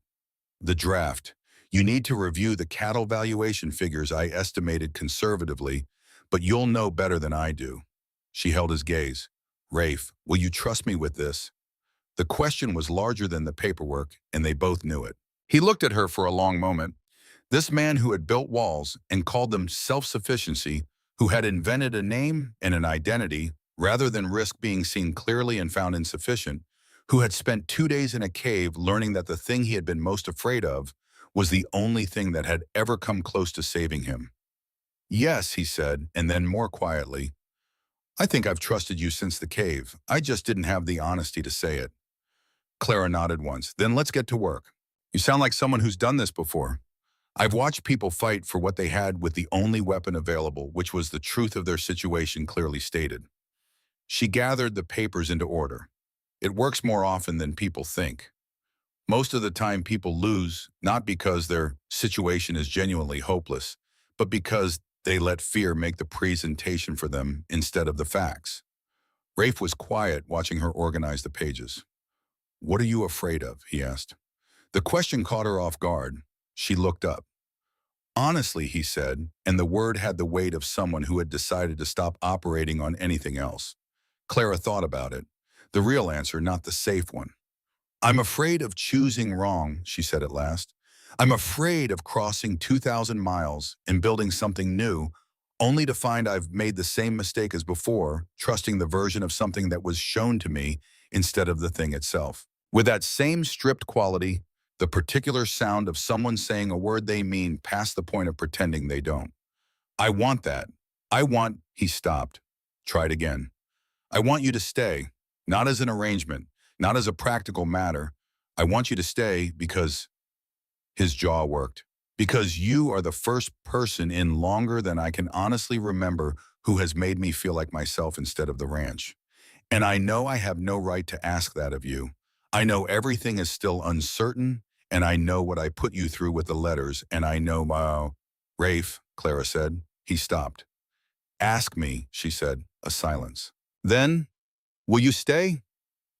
The draft. You need to review the cattle valuation figures I estimated conservatively, but you'll know better than I do. She held his gaze. Rafe, will you trust me with this? The question was larger than the paperwork, and they both knew it. He looked at her for a long moment. This man who had built walls and called them self-sufficiency, who had invented a name and an identity rather than risk being seen clearly and found insufficient, who had spent 2 days in a cave learning that the thing he had been most afraid of was the only thing that had ever come close to saving him. Yes, he said, and then more quietly, I think I've trusted you since the cave. I just didn't have the honesty to say it. Clara nodded once. Then let's get to work. You sound like someone who's done this before. I've watched people fight for what they had with the only weapon available, which was the truth of their situation clearly stated. She gathered the papers into order. It works more often than people think. Most of the time people lose, not because their situation is genuinely hopeless, but because they let fear make the presentation for them instead of the facts. Rafe was quiet, watching her organize the pages. What are you afraid of? He asked. The question caught her off guard. She looked up. Honestly, he said, and the word had the weight of someone who had decided to stop operating on anything else. Clara thought about it. The real answer, not the safe one. I'm afraid of choosing wrong, she said at last. I'm afraid of crossing 2,000 miles and building something new, only to find I've made the same mistake as before, trusting the version of something that was shown to me instead of the thing itself. With that same stripped quality, the particular sound of someone saying a word they mean past the point of pretending they don't. I want that. He stopped. Tried again. I want you to stay, not as an arrangement, not as a practical matter. I want you to stay because his jaw worked. Because you are the first person in longer than I can honestly remember who has made me feel like myself instead of the ranch. And I know I have no right to ask that of you. I know everything is still uncertain, and I know what I put you through with the letters, and I know Rafe, Clara said. He stopped. Ask me, she said, a silence. Then, will you stay?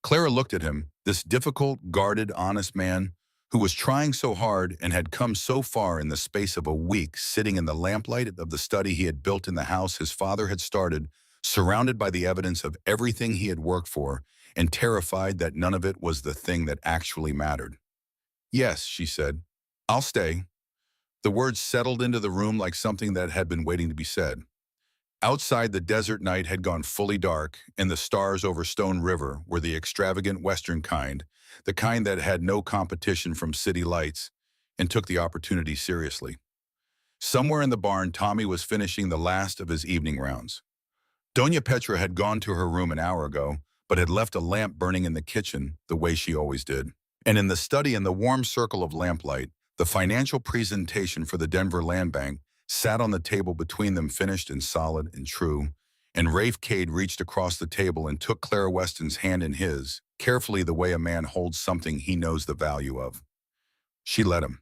Clara looked at him, this difficult, guarded, honest man who was trying so hard and had come so far in the space of a week, sitting in the lamplight of the study he had built in the house his father had started, surrounded by the evidence of everything he had worked for, and terrified that none of it was the thing that actually mattered. Yes, she said, I'll stay. The words settled into the room like something that had been waiting to be said. Outside, the desert night had gone fully dark, and the stars over Stone River were the extravagant western kind, the kind that had no competition from city lights, and took the opportunity seriously. Somewhere in the barn, Tommy was finishing the last of his evening rounds. Doña Petra had gone to her room an hour ago, but had left a lamp burning in the kitchen the way she always did. And in the study, in the warm circle of lamplight, the financial presentation for the Denver Land Bank sat on the table between them, finished and solid and true, and Rafe Cade reached across the table and took Clara Weston's hand in his, carefully the way a man holds something he knows the value of. She let him.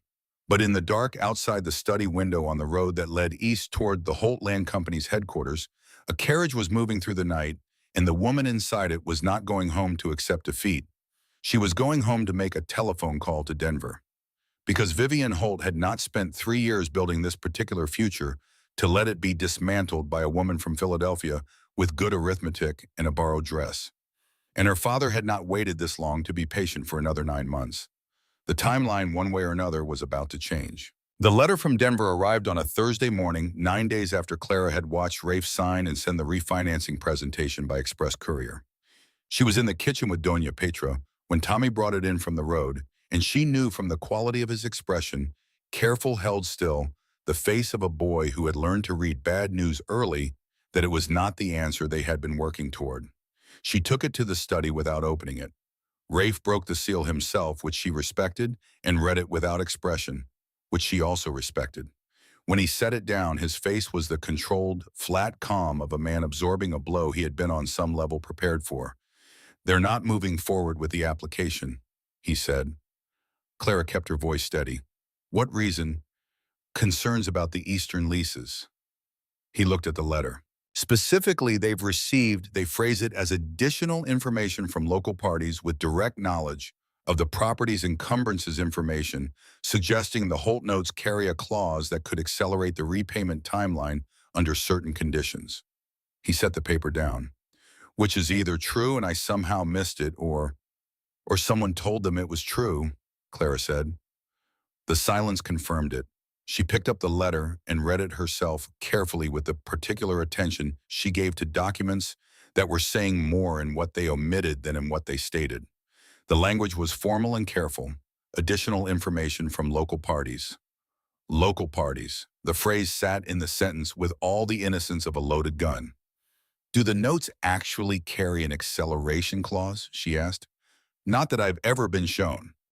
But in the dark outside the study window on the road that led east toward the Holt Land Company's headquarters, a carriage was moving through the night, and the woman inside it was not going home to accept defeat. She was going home to make a telephone call to Denver. Because Vivian Holt had not spent 3 years building this particular future to let it be dismantled by a woman from Philadelphia with good arithmetic and a borrowed dress. And her father had not waited this long to be patient for another 9 months. The timeline, one way or another, was about to change. The letter from Denver arrived on a Thursday morning, 9 days after Clara had watched Rafe sign and send the refinancing presentation by express courier. She was in the kitchen with Doña Petra when Tommy brought it in from the road, and she knew from the quality of his expression, careful, held still, the face of a boy who had learned to read bad news early, that it was not the answer they had been working toward. She took it to the study without opening it. Rafe broke the seal himself, which she respected, and read it without expression, which she also respected. When he set it down, his face was the controlled, flat calm of a man absorbing a blow he had been on some level prepared for. They're not moving forward with the application, he said. Clara kept her voice steady. What reason? Concerns about the Eastern leases. He looked at the letter. Specifically, they phrase it as additional information from local parties with direct knowledge of the property's encumbrances information, suggesting the Holt notes carry a clause that could accelerate the repayment timeline under certain conditions. He set the paper down. Which is either true and I somehow missed it, or Or someone told them it was true, Clara said. The silence confirmed it. She picked up the letter and read it herself carefully with the particular attention she gave to documents that were saying more in what they omitted than in what they stated. The language was formal and careful, additional information from local parties. Local parties. The phrase sat in the sentence with all the innocence of a loaded gun. Do the notes actually carry an acceleration clause? She asked. Not that I've ever been shown.